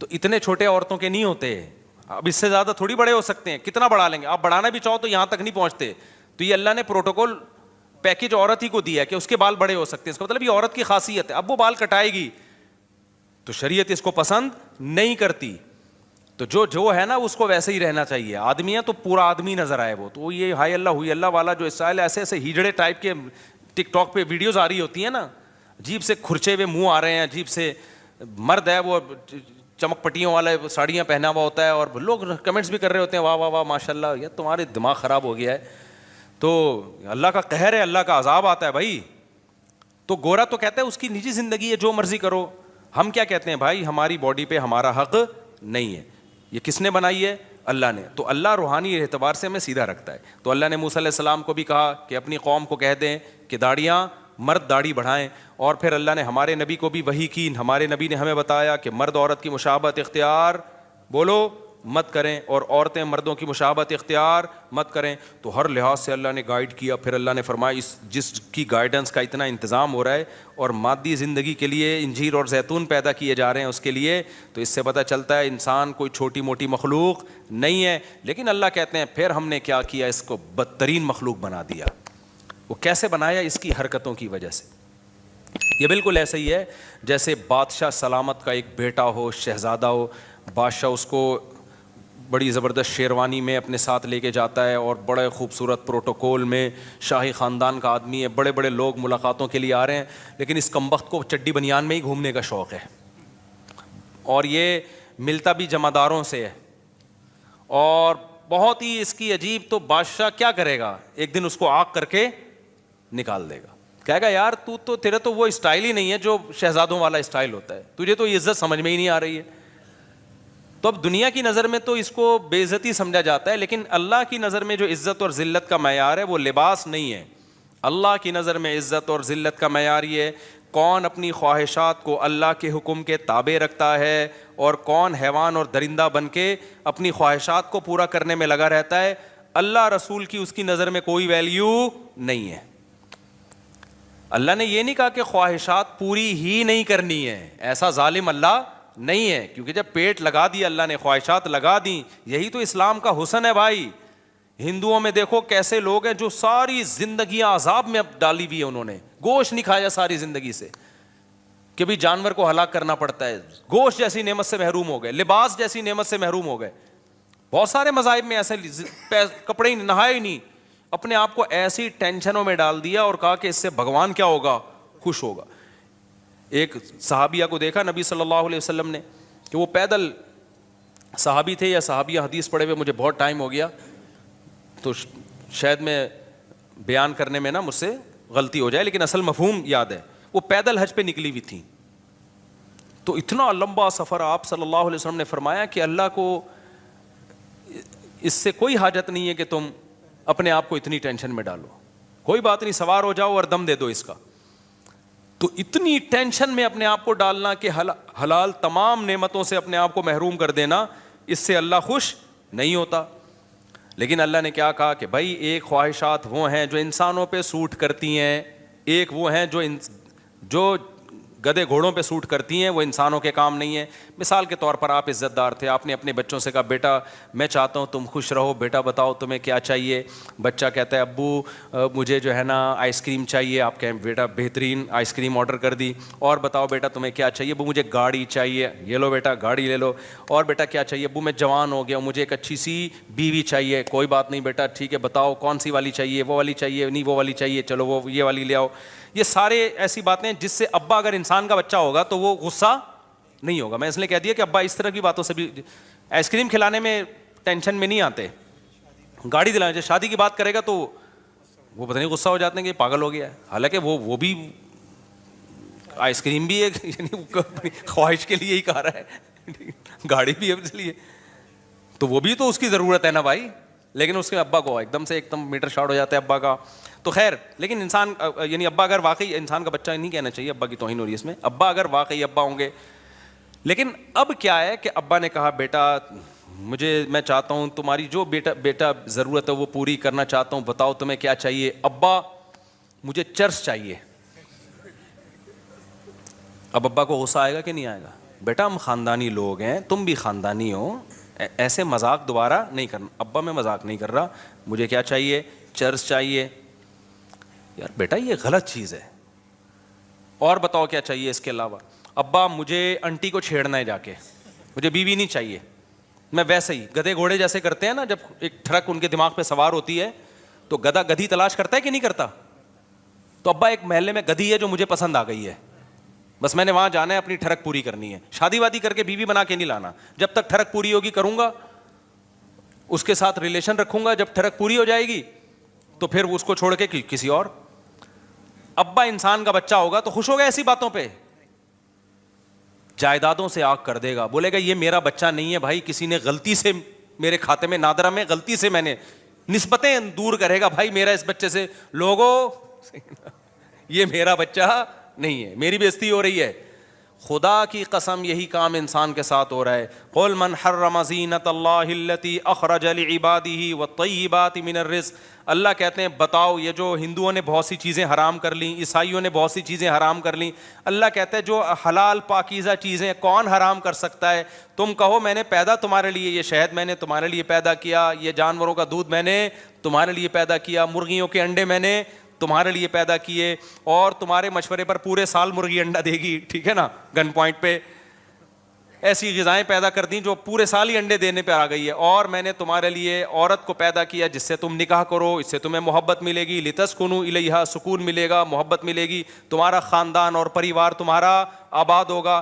تو اتنے چھوٹے عورتوں کے نہیں ہوتے. اب اس سے زیادہ تھوڑی بڑے ہو سکتے ہیں, کتنا بڑھا لیں گے آپ؟ بڑھانا بھی چاہو تو یہاں تک نہیں پہنچتے. تو یہ اللہ نے پروٹوکول پیکج عورت ہی کو دیا ہے کہ اس کے بال بڑے ہو سکتے ہیں. اس کا مطلب یہ عورت کی خاصیت ہے. اب وہ بال کٹائے گی تو شریعت اس کو پسند نہیں کرتی. تو جو ہے نا اس کو ویسے ہی رہنا چاہیے. آدمی ہے تو پورا آدمی نظر آئے. وہ تو یہ ہائی اللہ ہوئی اللہ والا جو اسٹائل ایسے ایسے ہیجڑے ٹائپ کے ٹک ٹاک پہ ویڈیوز آ رہی ہوتی ہیں نا, عجیب سے کھرچے ہوئے منہ آ رہے ہیں, عجیب سے. مرد ہے وہ چمک پٹیوں والے ساڑیاں پہنا ہوا ہوتا ہے, اور لوگ کمنٹس بھی کر رہے ہوتے ہیں واہ واہ واہ ماشاء اللہ, یہ تمہارے دماغ خراب ہو گیا ہے. تو اللہ کا قہر ہے, اللہ کا عذاب آتا ہے بھائی. تو گورا تو کہتا ہے اس کی نجی زندگی ہے, جو مرضی کرو. ہم کیا کہتے ہیں بھائی, ہماری باڈی پہ ہمارا حق نہیں ہے. یہ کس نے بنائی ہے؟ اللہ نے. تو اللہ روحانی اعتبار سے ہمیں سیدھا رکھتا ہے. تو اللہ نے موسیٰ علیہ السلام کو بھی کہا کہ اپنی قوم کو کہہ دیں کہ داڑیاں, مرد داڑھی بڑھائیں. اور پھر اللہ نے ہمارے نبی کو بھی وحی کی, ہمارے نبی نے ہمیں بتایا کہ مرد عورت کی مشابہت اختیار بولو مت کریں, اور عورتیں مردوں کی مشابہت اختیار مت کریں. تو ہر لحاظ سے اللہ نے گائیڈ کیا. پھر اللہ نے فرمایا اس جس کی گائیڈنس کا اتنا انتظام ہو رہا ہے اور مادی زندگی کے لیے انجیر اور زیتون پیدا کیے جا رہے ہیں اس کے لیے, تو اس سے پتہ چلتا ہے انسان کوئی چھوٹی موٹی مخلوق نہیں ہے. لیکن اللہ کہتے ہیں پھر ہم نے کیا کیا, اس کو بدترین مخلوق بنا دیا. وہ کیسے بنایا؟ اس کی حرکتوں کی وجہ سے. یہ بالکل ایسا ہی ہے جیسے بادشاہ سلامت کا ایک بیٹا ہو, شہزادہ ہو, بادشاہ اس کو بڑی زبردست شیروانی میں اپنے ساتھ لے کے جاتا ہے اور بڑے خوبصورت پروٹوکول میں، شاہی خاندان کا آدمی ہے، بڑے بڑے لوگ ملاقاتوں کے لیے آ رہے ہیں، لیکن اس کمبخت کو چڈی بنیان میں ہی گھومنے کا شوق ہے، اور یہ ملتا بھی جمعداروں سے ہے، اور بہت ہی اس کی عجیب، تو بادشاہ کیا کرے گا، ایک دن اس کو آگ کر کے نکال دے گا، کہے گا یار تو تیرا تو وہ اسٹائل ہی نہیں ہے جو شہزادوں والا اسٹائل ہوتا ہے، تجھے تو یہ عزت سمجھ میں ہی نہیں آ رہی ہے۔ تو اب دنیا کی نظر میں تو اس کو بے عزتی سمجھا جاتا ہے، لیکن اللہ کی نظر میں جو عزت اور ذلت کا معیار ہے وہ لباس نہیں ہے۔ اللہ کی نظر میں عزت اور ذلت کا معیار یہ ہے کون اپنی خواہشات کو اللہ کے حکم کے تابع رکھتا ہے، اور کون حیوان اور درندہ بن کے اپنی خواہشات کو پورا کرنے میں لگا رہتا ہے۔ اللہ رسول کی اس کی نظر میں کوئی ویلیو نہیں ہے۔ اللہ نے یہ نہیں کہا کہ خواہشات پوری ہی نہیں کرنی ہے، ایسا ظالم اللہ نہیں ہے، کیونکہ جب پیٹ لگا دیا اللہ نے، خواہشات لگا دیں، یہی تو اسلام کا حسن ہے بھائی۔ ہندوؤں میں دیکھو کیسے لوگ ہیں جو ساری زندگیاں عذاب میں اب ڈالی ہوئی ہے، انہوں نے گوشت نہیں کھایا ساری زندگی سے، کہ بھی جانور کو ہلاک کرنا پڑتا ہے، گوشت جیسی نعمت سے محروم ہو گئے، لباس جیسی نعمت سے محروم ہو گئے۔ بہت سارے مذاہب میں ایسے کپڑے ہی نہائے ہی نہیں، اپنے آپ کو ایسی ٹینشنوں میں ڈال دیا اور کہا کہ اس سے بھگوان کیا ہوگا، خوش ہوگا۔ ایک صحابیہ کو دیکھا نبی صلی اللہ علیہ وسلم نے کہ وہ پیدل، صحابی تھے یا صحابیہ، حدیث پڑھے ہوئے مجھے بہت ٹائم ہو گیا تو شاید میں بیان کرنے میں نا مجھ سے غلطی ہو جائے، لیکن اصل مفہوم یاد ہے۔ وہ پیدل حج پہ نکلی ہوئی تھیں، تو اتنا لمبا سفر، آپ صلی اللہ علیہ وسلم نے فرمایا کہ اللہ کو اس سے کوئی حاجت نہیں ہے کہ تم اپنے آپ کو اتنی ٹینشن میں ڈالو، کوئی بات نہیں، سوار ہو جاؤ اور دم دے دو اس کا۔ تو اتنی ٹینشن میں اپنے آپ کو ڈالنا کہ حلال تمام نعمتوں سے اپنے آپ کو محروم کر دینا، اس سے اللہ خوش نہیں ہوتا۔ لیکن اللہ نے کیا کہا کہ بھائی ایک خواہشات وہ ہیں جو انسانوں پہ سوٹ کرتی ہیں، ایک وہ ہیں جو گدھے گھوڑوں پہ سوٹ کرتی ہیں، وہ انسانوں کے کام نہیں ہیں۔ مثال کے طور پر آپ عزت دار تھے، آپ نے اپنے بچوں سے کہا بیٹا میں چاہتا ہوں تم خوش رہو، بیٹا بتاؤ تمہیں کیا چاہیے۔ بچہ کہتا ہے ابو مجھے جو ہے نا آئس کریم چاہیے، آپ کہیں بیٹا بہترین آئس کریم آرڈر کر دی، اور بتاؤ بیٹا تمہیں کیا چاہیے، ابو مجھے گاڑی چاہیے، یہ لو بیٹا گاڑی لے لو، اور بیٹا کیا چاہیے، ابو میں جوان ہو گیا مجھے ایک اچھی سی بیوی چاہیے، کوئی بات نہیں بیٹا ٹھیک ہے بتاؤ کون سی والی چاہیے، وہ والی چاہیے، نہیں وہ والی چاہیے، چلو وہ یہ والی لے آؤ۔ یہ سارے ایسی باتیں جس سے ابا اگر انسان کا بچہ ہوگا تو وہ غصہ نہیں ہوگا۔ میں اس لیے کہہ دیا کہ ابا اس طرح کی باتوں سے بھی، آئس کریم کھلانے میں ٹینشن میں نہیں آتے، گاڑی دلانے، جب شادی کی بات کرے گا تو وہ پتہ نہیں غصہ ہو جاتے ہیں کہ پاگل ہو گیا ہے، حالانکہ وہ بھی آئس کریم بھی ایک یعنی اپنی خواہش کے لیے ہی کہا رہا ہے، گاڑی بھی ہے اس لیے، تو وہ بھی تو اس کی ضرورت ہے نا بھائی، لیکن اس کے ابا کو ایک دم میٹر شارٹ ہو جاتا ہے ابا کا۔ تو خیر، لیکن انسان یعنی ابا اگر واقعی انسان کا بچہ نہیں کہنا چاہیے، ابا کی توہین ہو رہی ہے اس میں، ابا اگر واقعی ابا ہوں گے۔ لیکن اب کیا ہے کہ ابا نے کہا بیٹا میں چاہتا ہوں تمہاری جو بیٹا ضرورت ہے وہ پوری کرنا چاہتا ہوں، بتاؤ تمہیں کیا چاہیے۔ ابا مجھے چرس چاہیے۔ اب ابا کو غصہ آئے گا کہ نہیں آئے گا؟ بیٹا ہم خاندانی لوگ ہیں، تم بھی خاندانی ہو، ایسے مذاق دوبارہ نہیں کرنا۔ ابا میں مذاق نہیں کر رہا، مجھے کیا چاہیے، چرس چاہیے۔ یار بیٹا یہ غلط چیز ہے، اور بتاؤ کیا چاہیے اس کے علاوہ۔ ابا مجھے انٹی کو چھیڑنا ہے جا کے، مجھے بیوی نہیں چاہیے۔ میں ویسے ہی گدھے گھوڑے جیسے کرتے ہیں نا، جب ایک ٹرک ان کے دماغ پہ سوار ہوتی ہے تو گدھا گدھی تلاش کرتا ہے کہ نہیں کرتا؟ تو ابا ایک محلے میں گدھی ہے جو مجھے پسند آ گئی ہے، بس میں نے وہاں جانا ہے، اپنی ٹھڑک پوری کرنی ہے، شادی وادی کر کے بیوی بنا کے نہیں لانا، جب تک ٹھڑک پوری ہوگی کروں گا، اس کے ساتھ ریلیشن رکھوں گا، جب ٹھڑک پوری ہو جائے گی تو پھر اس کو چھوڑ کے کسی اور۔ ابا انسان کا بچہ ہوگا تو خوش ہوگا ایسی باتوں پہ؟ جائیدادوں سے آگ کر دے گا، بولے گا یہ میرا بچہ نہیں ہے بھائی، کسی نے غلطی سے میرے کھاتے میں نادرہ میں غلطی سے میں نے، نسبتیں دور کرے گا، بھائی میرا اس بچے سے، لوگوں یہ میرا بچہ نہیں ہے، میری بے عزتی ہو رہی ہے۔ خدا کی قسم یہی کام انسان کے ساتھ ہو رہا ہے۔ قل من حرم زینت اللہ التی اخرج لعبادہ والطیبات من الرزق، اللہ کہتے ہیں بتاؤ، یہ جو ہندوؤں نے بہت سی چیزیں حرام کر لیں، عیسائیوں نے بہت سی چیزیں حرام کر لیں، اللہ کہتا ہے جو حلال پاکیزہ چیزیں کون حرام کر سکتا ہے؟ تم کہو میں نے پیدا تمہارے لیے، یہ شہد میں نے تمہارے لیے پیدا کیا، یہ جانوروں کا دودھ میں نے تمہارے لیے پیدا کیا، مرغیوں کے انڈے میں نے تمہارے لیے پیدا کیے، اور تمہارے مشورے پر پورے سال مرغی انڈا دے گی، ٹھیک ہے نا، گن پوائنٹ پہ۔ ایسی غذائیں پیدا کر دیں جو پورے سال ہی انڈے دینے پہ آ گئی ہے. اور میں نے تمہارے لیے عورت کو پیدا کیا جس سے تم نکاح کرو, اس سے تمہیں محبت ملے گی, لتسکنوا الیہا, سکون ملے گا, محبت ملے گی, تمہارا خاندان اور پریوار تمہارا آباد ہوگا.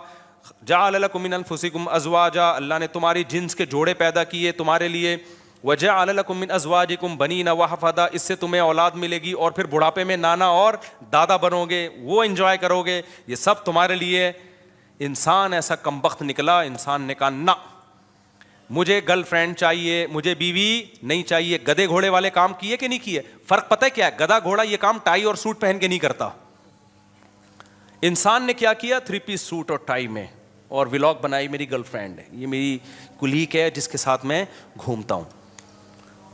جعل لکم من انفسکم ازواجا, اللہ نے تمہاری جنس کے جوڑے پیدا کیے تمہارے لیے. وجعل لکم من ازواجکم بنین وحفدا, اس سے تمہیں اولاد ملے گی اور پھر بڑھاپے میں نانا اور دادا بنو گے, وہ انجوائے کرو گے, یہ سب تمہارے لیے. انسان ایسا کمبخت نکلا, انسان نے کہا نہ, مجھے گرل فرینڈ چاہیے, مجھے بیوی نہیں چاہیے. گدے گھوڑے والے کام کیے کہ نہیں کیے؟ فرق پتہ ہے کیا ہے؟ گدھا گھوڑا یہ کام ٹائی اور سوٹ پہن کے نہیں کرتا. انسان نے کیا کیا؟ 3 پیس سوٹ اور ٹائی میں, اور ولاگ بنائی, میری گرل فرینڈ ہے, یہ میری کلیگ ہے جس کے ساتھ میں گھومتا ہوں.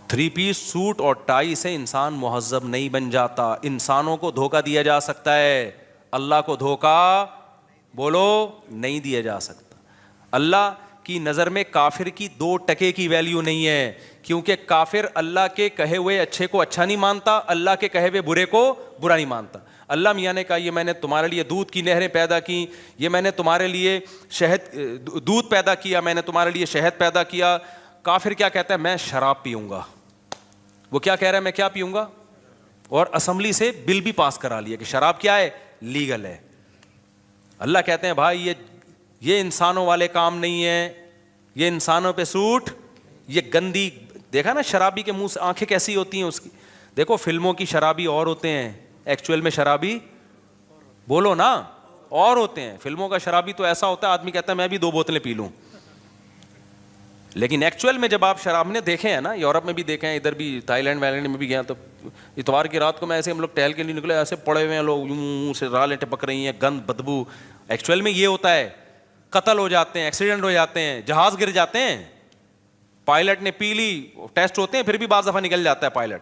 3 پیس سوٹ اور ٹائی سے انسان مہذب نہیں بن جاتا. انسانوں کو دھوکہ دیا جا سکتا ہے, اللہ کو دھوکہ بولو نہیں دیا جا سکتا. اللہ کی نظر میں کافر کی 2 ٹکے کی ویلیو نہیں ہے, کیونکہ کافر اللہ کے کہے ہوئے اچھے کو اچھا نہیں مانتا, اللہ کے کہے ہوئے برے کو برا نہیں مانتا. اللہ میاں نے کہا یہ میں نے تمہارے لیے دودھ کی نہریں پیدا کی, یہ میں نے تمہارے لیے دودھ پیدا کیا, میں نے تمہارے لیے شہد پیدا کیا. کافر کیا کہتا ہے؟ میں شراب پیوں گا. وہ کیا کہہ رہا ہے؟ میں کیا پیوں گا؟ اور اسمبلی سے بل بھی پاس کرا لیا کہ شراب کیا ہے؟ لیگل ہے. اللہ کہتے ہیں بھائی یہ انسانوں والے کام نہیں ہے, یہ انسانوں پہ سوٹ, یہ گندی. دیکھا نا شرابی کے منہ سے آنکھیں کیسی ہوتی ہیں اس کی. دیکھو فلموں کی شرابی اور ہوتے ہیں, ایکچوئل میں شرابی بولو نا اور ہوتے ہیں. فلموں کا شرابی تو ایسا ہوتا ہے آدمی کہتا ہے میں بھی 2 بوتلیں پی لوں, لیکن ایکچوئل میں جب آپ شراب نے دیکھے ہیں نا, یورپ میں بھی دیکھے ہیں, ادھر بھی تھائی لینڈ وائلینڈ میں بھی گیا, تو اتوار کی رات کو میں ایسے ہم لوگ ٹہل کے نہیں نکلے, ایسے پڑے ہوئے ہیں لوگ, منہ سے رالیں ٹپک رہی ہیں, گند بدبو. ایکچوئل میں یہ ہوتا ہے, قتل ہو جاتے ہیں, ایکسیڈنٹ ہو جاتے ہیں, جہاز گر جاتے ہیں, پائلٹ نے پی لی, ٹیسٹ ہوتے ہیں پھر بھی بعض دفعہ نکل جاتا ہے پائلٹ.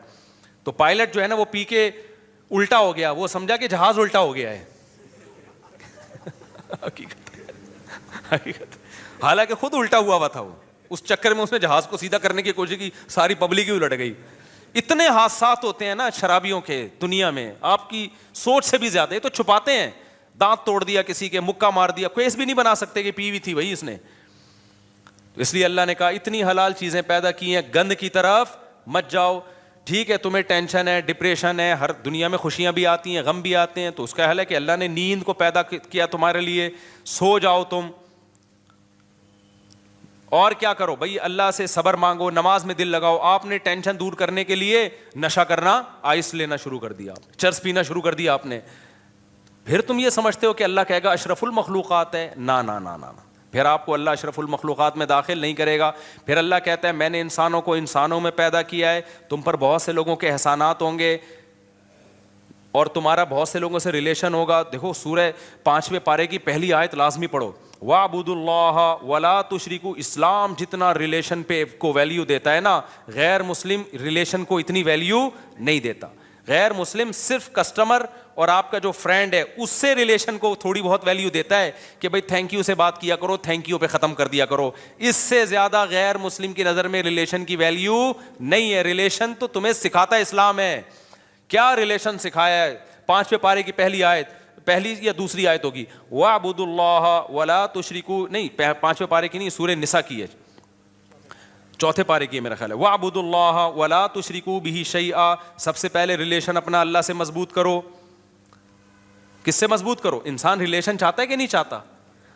تو پائلٹ جو ہے نا وہ پی کے الٹا ہو گیا, وہ سمجھا کہ جہاز الٹا ہو گیا ہے. حقیقت حالانکہ خود الٹا ہوا تھا وہ, اس چکر میں اس نے جہاز کو سیدھا کرنے کی کوشش کی, ساری پبلک ہی الٹ گئی. اتنے حادثات ہوتے ہیں نا شرابیوں کے دنیا میں, آپ کی سوچ سے بھی زیادہ. یہ تو چھپاتے ہیں, دانت توڑ دیا کسی کے, مکہ مار دیا, کیس بھی نہیں بنا سکتے کہ پی ہوئی تھی بھائی اس نے. اس لیے اللہ نے کہا اتنی حلال چیزیں پیدا کی ہیں, گند کی طرف مت جاؤ. ٹھیک ہے تمہیں ٹینشن ہے, ڈپریشن ہے, ہر دنیا میں خوشیاں بھی آتی ہیں, غم بھی آتے ہیں, تو اس کا حل ہے کہ اللہ نے نیند کو پیدا کیا تمہارے لیے, سو جاؤ تم. اور کیا کرو بھائی؟ اللہ سے صبر مانگو, نماز میں دل لگاؤ. آپ نے ٹینشن دور کرنے کے لیے نشہ کرنا, آئس لینا شروع کر دیا, چرس پینا شروع کر دیا آپ نے. پھر تم یہ سمجھتے ہو کہ اللہ کہے گا اشرف المخلوقات ہے. نا نا نا نا, پھر آپ کو اللہ اشرف المخلوقات میں داخل نہیں کرے گا. پھر اللہ کہتا ہے میں نے انسانوں کو انسانوں میں پیدا کیا ہے, تم پر بہت سے لوگوں کے احسانات ہوں گے اور تمہارا بہت سے لوگوں سے ریلیشن ہوگا. دیکھو سورہ 5ویں پارے کی پہلی آیت لازمی پڑھو, وَاعْبُدُوا اللَّهَ وَلَا تُشْرِكُوا. اسلام جتنا ریلیشن پہ کو ویلیو دیتا ہے نا, غیر مسلم ریلیشن کو اتنی ویلیو نہیں دیتا. غیر مسلم صرف کسٹمر اور آپ کا جو فرینڈ ہے اس سے ریلیشن کو تھوڑی بہت ویلیو دیتا ہے کہ بھائی تھینک یو سے بات کیا کرو, تھینک یو پہ ختم کر دیا کرو. اس سے زیادہ غیر مسلم کی نظر میں ریلیشن کی ویلیو نہیں ہے. ریلیشن تو تمہیں سکھاتا اسلام ہے. کیا ریلیشن سکھایا ہے؟ 5ویں پارے کی پہلی آیت, پہلی یا دوسری آیت ہوگی, وَاعْبُدُوا اللَّهَ وَلَا تُشْرِكُوا. نہیں 5ویں پارے کی نہیں, سورہ نساء کی ہے, 4تھے پارے کی ہے میرا خیال ہے. وَاعْبُدُوا اللَّهَ وَلَا تُشْرِكُوا بِهِ شَيْئًا. سب سے پہلے ریلیشن اپنا اللہ سے مضبوط کرو. کس سے مضبوط کرو؟ انسان ریلیشن چاہتا ہے کہ نہیں چاہتا؟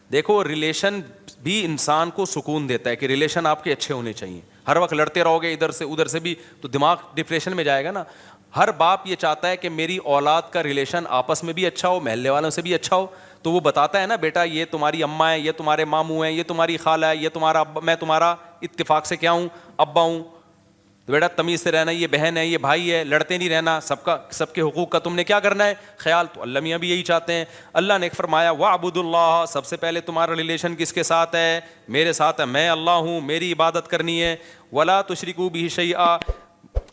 دیکھو ریلیشن بھی انسان کو سکون دیتا ہے کہ ریلیشن آپ کے اچھے ہونے چاہیے. ہر وقت لڑتے رہو گے ادھر سے ادھر سے بھی تو دماغ ڈپریشن میں جائے گا نا. ہر باپ یہ چاہتا ہے کہ میری اولاد کا ریلیشن آپس میں بھی اچھا ہو, محلے والوں سے بھی اچھا ہو. تو وہ بتاتا ہے نا بیٹا یہ تمہاری اماں ہے, یہ تمہارے ماموں ہیں, یہ تمہاری خالہ ہے, یہ تمہارا ابا, میں تمہارا اتفاق سے کیا ہوں ابا ہوں. تو بیٹا تمیز سے رہنا, یہ بہن ہے, یہ بھائی ہے, لڑتے نہیں رہنا, سب کے حقوق کا تم نے کیا کرنا ہے خیال. تو اللہ میاں بھی یہی چاہتے ہیں. اللہ نے فرمایا وَاعْبُدُوا اللَّهَ. سب سے پہلے تمہارا ریلیشن کس کے ساتھ ہے؟ میرے ساتھ ہے, میں اللہ ہوں, میری عبادت کرنی ہے. وَلَا تُشْرِكُوا بِهِ شَيْئًا.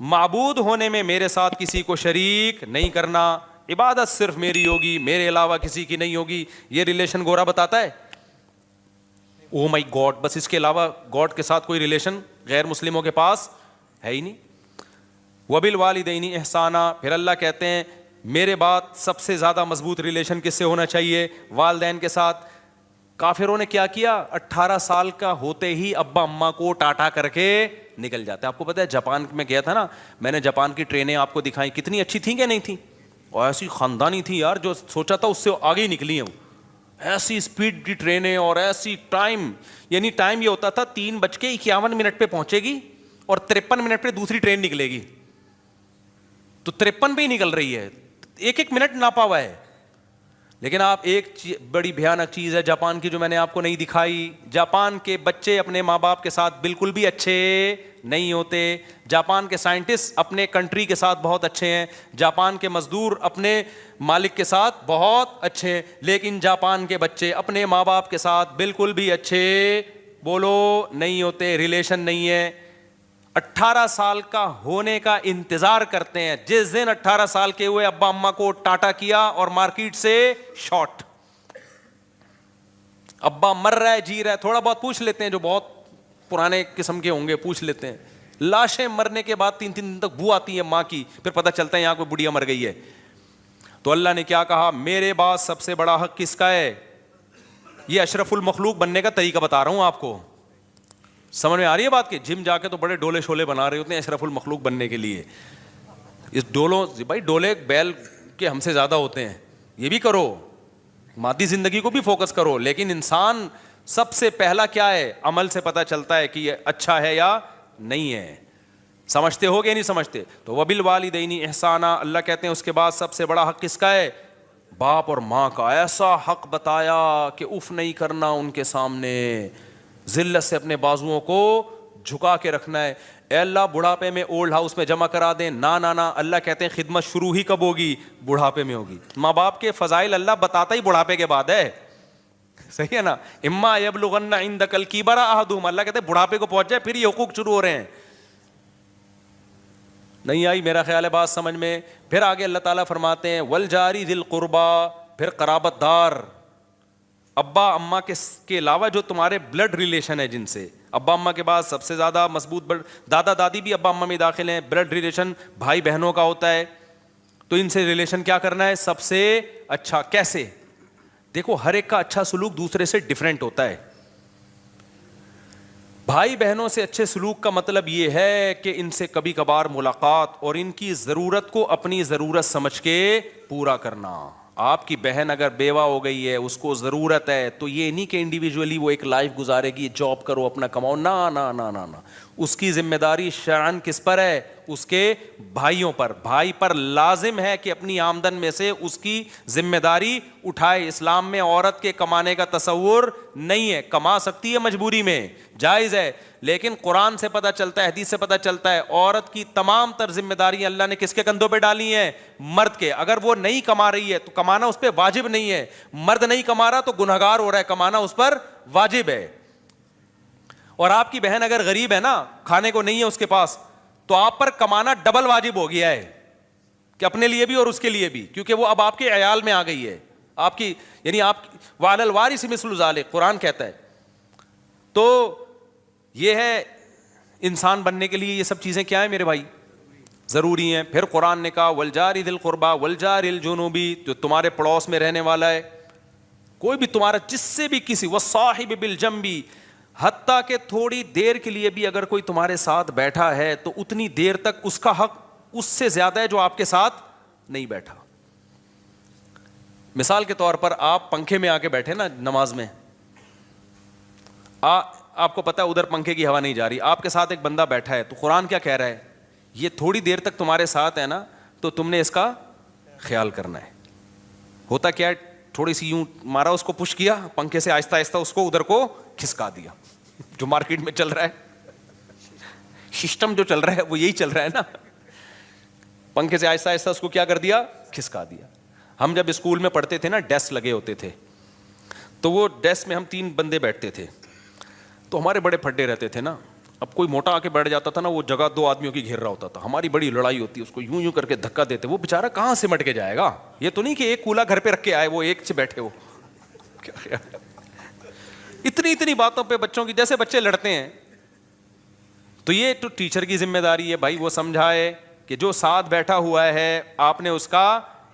معبود ہونے میں میرے ساتھ کسی کو شریک نہیں کرنا, عبادت صرف میری ہوگی, میرے علاوہ کسی کی نہیں ہوگی. یہ ریلیشن گورا بتاتا ہے او مائی گاڈ, بس اس کے علاوہ گاڈ کے ساتھ کوئی ریلیشن غیر مسلموں کے پاس ہے ہی نہیں. وَبِالْوَالِدَيْنِ احسانا. پھر اللہ کہتے ہیں میرے بعد سب سے زیادہ مضبوط ریلیشن کس سے ہونا چاہیے؟ والدین کے ساتھ. کافروں نے کیا کیا, 18 سال کا ہوتے ہی ابا اماں کو ٹاٹا کر کے نکل جاتے ہیں. آپ کو پتا ہے جاپان میں گیا تھا نا میں نے, جاپان کی ٹرینیں آپ کو دکھائیں, کتنی اچھی تھیں کہ نہیں تھیں, اور ایسی خاندانی تھی یار, جو سوچا تھا اس سے آگے ہی نکلی ہیں. ایسی اسپیڈ کی ٹرینیں اور ایسی ٹائم, یعنی ٹائم یہ ہوتا تھا 3:51 پہ پہنچے گی اور 53 پہ دوسری ٹرین نکلے گی, تو 53 پہ ہی نکل رہی ہے, ایک منٹ ناپا ہوا ہے. لیکن آپ ایک بڑی بھیانک چیز ہے جاپان کی جو میں نے آپ کو نہیں دکھائی, جاپان کے بچے اپنے ماں باپ کے ساتھ بالکل بھی اچھے نہیں ہوتے. جاپان کے سائنٹسٹ اپنے کنٹری کے ساتھ بہت اچھے ہیں, جاپان کے مزدور اپنے مالک کے ساتھ بہت اچھے ہیں, لیکن جاپان کے بچے اپنے ماں باپ کے ساتھ بالکل بھی اچھے بولو نہیں ہوتے, ریلیشن نہیں ہے. 18 سال کا ہونے کا انتظار کرتے ہیں, جس دن 18 سال کے ہوئے ابا اماں کو ٹاٹا کیا اور مارکیٹ سے شارٹ. ابا مر رہا ہے جی رہا ہے, تھوڑا بہت پوچھ لیتے ہیں, جو بہت پرانے قسم کے ہوں گے پوچھ لیتے ہیں. لاشیں مرنے کے بعد 3 دن تک بو آتی ہے ماں کی, پھر پتہ چلتا ہے یہاں کوئی بڑھیا مر گئی ہے. تو اللہ نے کیا کہا, میرے بعد سب سے بڑا حق کس کا ہے؟ یہ اشرف المخلوق بننے کا طریقہ بتا رہا ہوں آپ کو, سمجھ میں آ رہی ہے بات؟ کہ جم جا کے تو بڑے ڈولے شولے بنا رہے ہوتے ہیں اشرف المخلوق بننے کے لیے. اس ڈولوں بھائی, ڈولے بیل کے ہم سے زیادہ ہوتے ہیں, یہ بھی کرو, مادی زندگی کو بھی فوکس کرو, لیکن انسان سب سے پہلا کیا ہے؟ عمل سے پتہ چلتا ہے کہ یہ اچھا ہے یا نہیں ہے. سمجھتے ہو گے نہیں سمجھتے؟ تو وبالوالدین احسانا, اللہ کہتے ہیں اس کے بعد سب سے بڑا حق کس کا ہے؟ باپ اور ماں کا. ایسا حق بتایا کہ اف نہیں کرنا ان کے سامنے, ذلت سے اپنے بازوؤں کو جھکا کے رکھنا ہے. اے اللہ بڑھاپے میں اولڈ ہاؤس میں جمع کرا دیں, نہ اللہ کہتے ہیں خدمت شروع ہی کب ہوگی؟ بڑھاپے میں ہوگی. ماں باپ کے فضائل اللہ بتاتا ہی بڑھاپے کے بعد ہے, صحیح ہے نا؟ اما یبلغن عندک الکبر احدہما, اللہ کہتے ہیں بڑھاپے کو پہنچ جائے پھر یہ حقوق شروع ہو رہے ہیں. نہیں آئی میرا خیال ہے بات سمجھ میں؟ پھر آگے اللہ تعالیٰ فرماتے ہیں والجاری ذی القربا, پھر قرابت دار, ابا اماں کے علاوہ جو تمہارے بلڈ ریلیشن ہے, جن سے ابا اماں کے بعد سب سے زیادہ مضبوط دادا دادی بھی ابا اماں میں داخل ہیں. بلڈ ریلیشن بھائی بہنوں کا ہوتا ہے, تو ان سے ریلیشن کیا کرنا ہے؟ سب سے اچھا. کیسے؟ دیکھو ہر ایک کا اچھا سلوک دوسرے سے ڈیفرنٹ ہوتا ہے. بھائی بہنوں سے اچھے سلوک کا مطلب یہ ہے کہ ان سے کبھی کبھار ملاقات اور ان کی ضرورت کو اپنی ضرورت سمجھ کے پورا کرنا. آپ کی بہن اگر بیوہ ہو گئی ہے, اس کو ضرورت ہے, تو یہ نہیں کہ انڈیویجولی وہ ایک لائف گزارے گی, جاب کرو اپنا کماؤ, نہ, اس کی ذمہ داری شرعاً کس پر ہے؟ اس کے بھائیوں پر. بھائی پر لازم ہے کہ اپنی آمدن میں سے اس کی ذمہ داری اٹھائے. اسلام میں عورت کے کمانے کا تصور نہیں ہے, کما سکتی ہے مجبوری میں, جائز ہے, لیکن قرآن سے پتہ چلتا ہے, حدیث سے پتہ چلتا ہے, عورت کی تمام تر ذمہ داریاں اللہ نے کس کے کندھوں پہ ڈالی ہیں؟ مرد کے. اگر وہ نہیں کما رہی ہے تو کمانا اس پہ واجب نہیں ہے. مرد نہیں کما رہا تو گنہگار ہو رہا ہے, کمانا اس پر واجب ہے. اور آپ کی بہن اگر غریب ہے نا, کھانے کو نہیں ہے اس کے پاس, تو آپ پر کمانا ڈبل واجب ہو گیا ہے, کہ اپنے لیے بھی اور اس کے لیے بھی, کیونکہ وہ اب آپ کے عیال میں آ گئی ہے. آپ کی یعنی آپ وعلی الوارث مثل ذلک قرآن کہتا ہے. تو یہ ہے انسان بننے کے لیے یہ سب چیزیں کیا ہیں میرے بھائی؟ ضروری ہیں. پھر قرآن نے کہا والجار ذی القربی والجار الجنوبی, جو تمہارے پڑوس میں رہنے والا ہے, کوئی بھی تمہارا جس سے بھی کسی, والصاحب بالجنبی, حتیٰ کہ تھوڑی دیر کے لیے بھی اگر کوئی تمہارے ساتھ بیٹھا ہے تو اتنی دیر تک اس کا حق اس سے زیادہ ہے جو آپ کے ساتھ نہیں بیٹھا. مثال کے طور پر آپ پنکھے میں آ کے بیٹھے نا نماز میں, آپ کو پتا ہے ادھر پنکھے کی ہوا نہیں جا رہی, آپ کے ساتھ ایک بندہ بیٹھا ہے, تو قرآن کیا کہہ رہا ہے؟ یہ تھوڑی دیر تک تمہارے ساتھ ہے نا, تو تم نے اس کا خیال کرنا ہے. ہوتا کیا ہے, تھوڑی سی یوں مارا, اس کو پش کیا پنکھے سے, آہستہ آہستہ اس کو ادھر کو کھسکا دیا. جو مارکیٹ میں چل رہا ہے, سسٹم جو چل رہا ہے وہ یہی چل رہا ہے نا, پنکھے سے آہستہ آہستہ اس کو کیا کر دیا؟ کھسکا دیا. ہم جب اسکول میں پڑھتے تھے نا, ڈیسک لگے ہوتے تھے, تو وہ ڈیسک میں ہم 3 بندے بیٹھتے تھے, تو ہمارے بڑے پھڈے رہتے تھے نا. اب کوئی موٹا آ کے بیٹھ جاتا تھا نا, وہ جگہ 2 آدمیوں کی گھیر رہا ہوتا تھا, ہماری بڑی لڑائی ہوتی, اس کو یوں کر کے دھکا دیتے. وہ بےچارا کہاں سے مٹ کے جائے گا؟ یہ تو نہیں کہ ایک کولا گھر پہ رکھ کے آئے, وہ ایک سے بیٹھے ہو. اتنی باتوں پہ بچوں کی, جیسے بچے لڑتے ہیں. تو یہ تو ٹیچر کی ذمہ داری ہے بھائی, وہ سمجھائے کہ جو ساتھ بیٹھا ہوا ہے آپ نے اس کا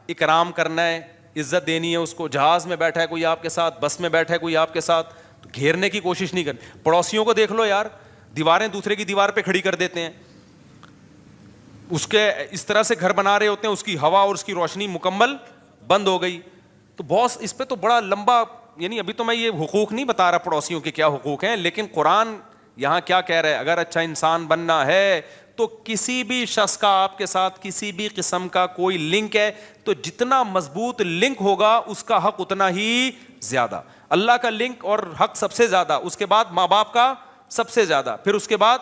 اکرام کرنا ہے, عزت دینی ہے اس کو, جہاز میں بیٹھا ہے کوئی آپ کے ساتھ, بس میں بیٹھا ہے کوئی آپ کے ساتھ, تو گھیرنے کی کوشش نہیں کرنی. پڑوسیوں کو دیکھ لو یار, دیواریں دوسرے کی دیوار پہ کھڑی کر دیتے ہیں, اس کے اس طرح سے گھر بنا رہے ہوتے ہیں, اس کی ہوا اور اس کی روشنی مکمل بند ہو گئی. تو باس اس پہ تو بڑا لمبا, یعنی ابھی تو میں یہ حقوق نہیں بتا رہا پڑوسیوں کے کیا حقوق ہیں, لیکن قرآن یہاں کیا کہہ رہے ہیں, اگر اچھا انسان بننا ہے تو کسی بھی شخص کا آپ کے ساتھ کسی بھی قسم کا کوئی لنک ہے تو جتنا مضبوط لنک ہوگا اس کا حق اتنا ہی زیادہ. اللہ کا لنک اور حق سب سے زیادہ, اس کے بعد ماں باپ کا سب سے زیادہ, پھر اس کے بعد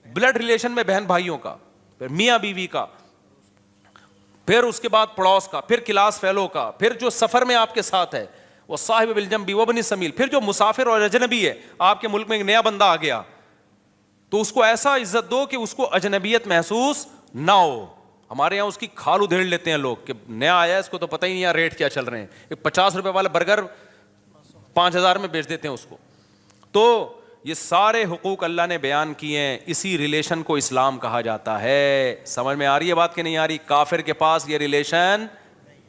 بلڈ ریلیشن میں بہن بھائیوں کا, پھر میاں بیوی کا, پھر اس کے بعد پڑوس کا, پھر کلاس فیلو کا, پھر جو سفر میں آپ کے ساتھ ہے وہ صاحب بالجنب وابن السبیل, پھر جو مسافر اور اجنبی ہے, آپ کے ملک میں ایک نیا بندہ آ گیا تو اس کو ایسا عزت دو کہ اس کو اجنبیت محسوس نہ ہو. ہمارے یہاں اس کی کھال ادھیڑ لیتے ہیں لوگ کہ نیا آیا ہے اس کو تو پتہ ہی نہیں ریٹ کیا چل رہے ہیں, ایک 50 روپے والا برگر 5000 میں بیچ دیتے ہیں اس کو. تو یہ سارے حقوق اللہ نے بیان کیے ہیں, اسی ریلیشن کو اسلام کہا جاتا ہے. سمجھ میں آ رہی ہے بات کہ نہیں آ رہی؟ کافر کے پاس یہ ریلیشن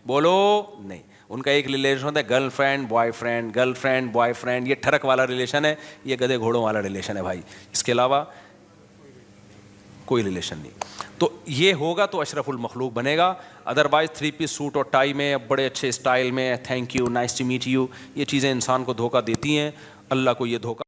بولو نہیں, ان کا ایک ریلیشن ہوتا ہے girl friend boy friend, girl friend boy friend, یہ ٹھڑک والا ریلیشن ہے, یہ گدھے گھوڑوں والا ریلیشن ہے بھائی, اس کے علاوہ کوئی ریلیشن نہیں. تو یہ ہوگا تو اشرف المخلوق بنے گا, ادروائز 3 پیس سوٹ اور ٹائی میں بڑے اچھے اسٹائل میں thank you nice to meet you, یہ چیزیں انسان کو دھوکہ دیتی ہیں. اللہ کو یہ دھوکہ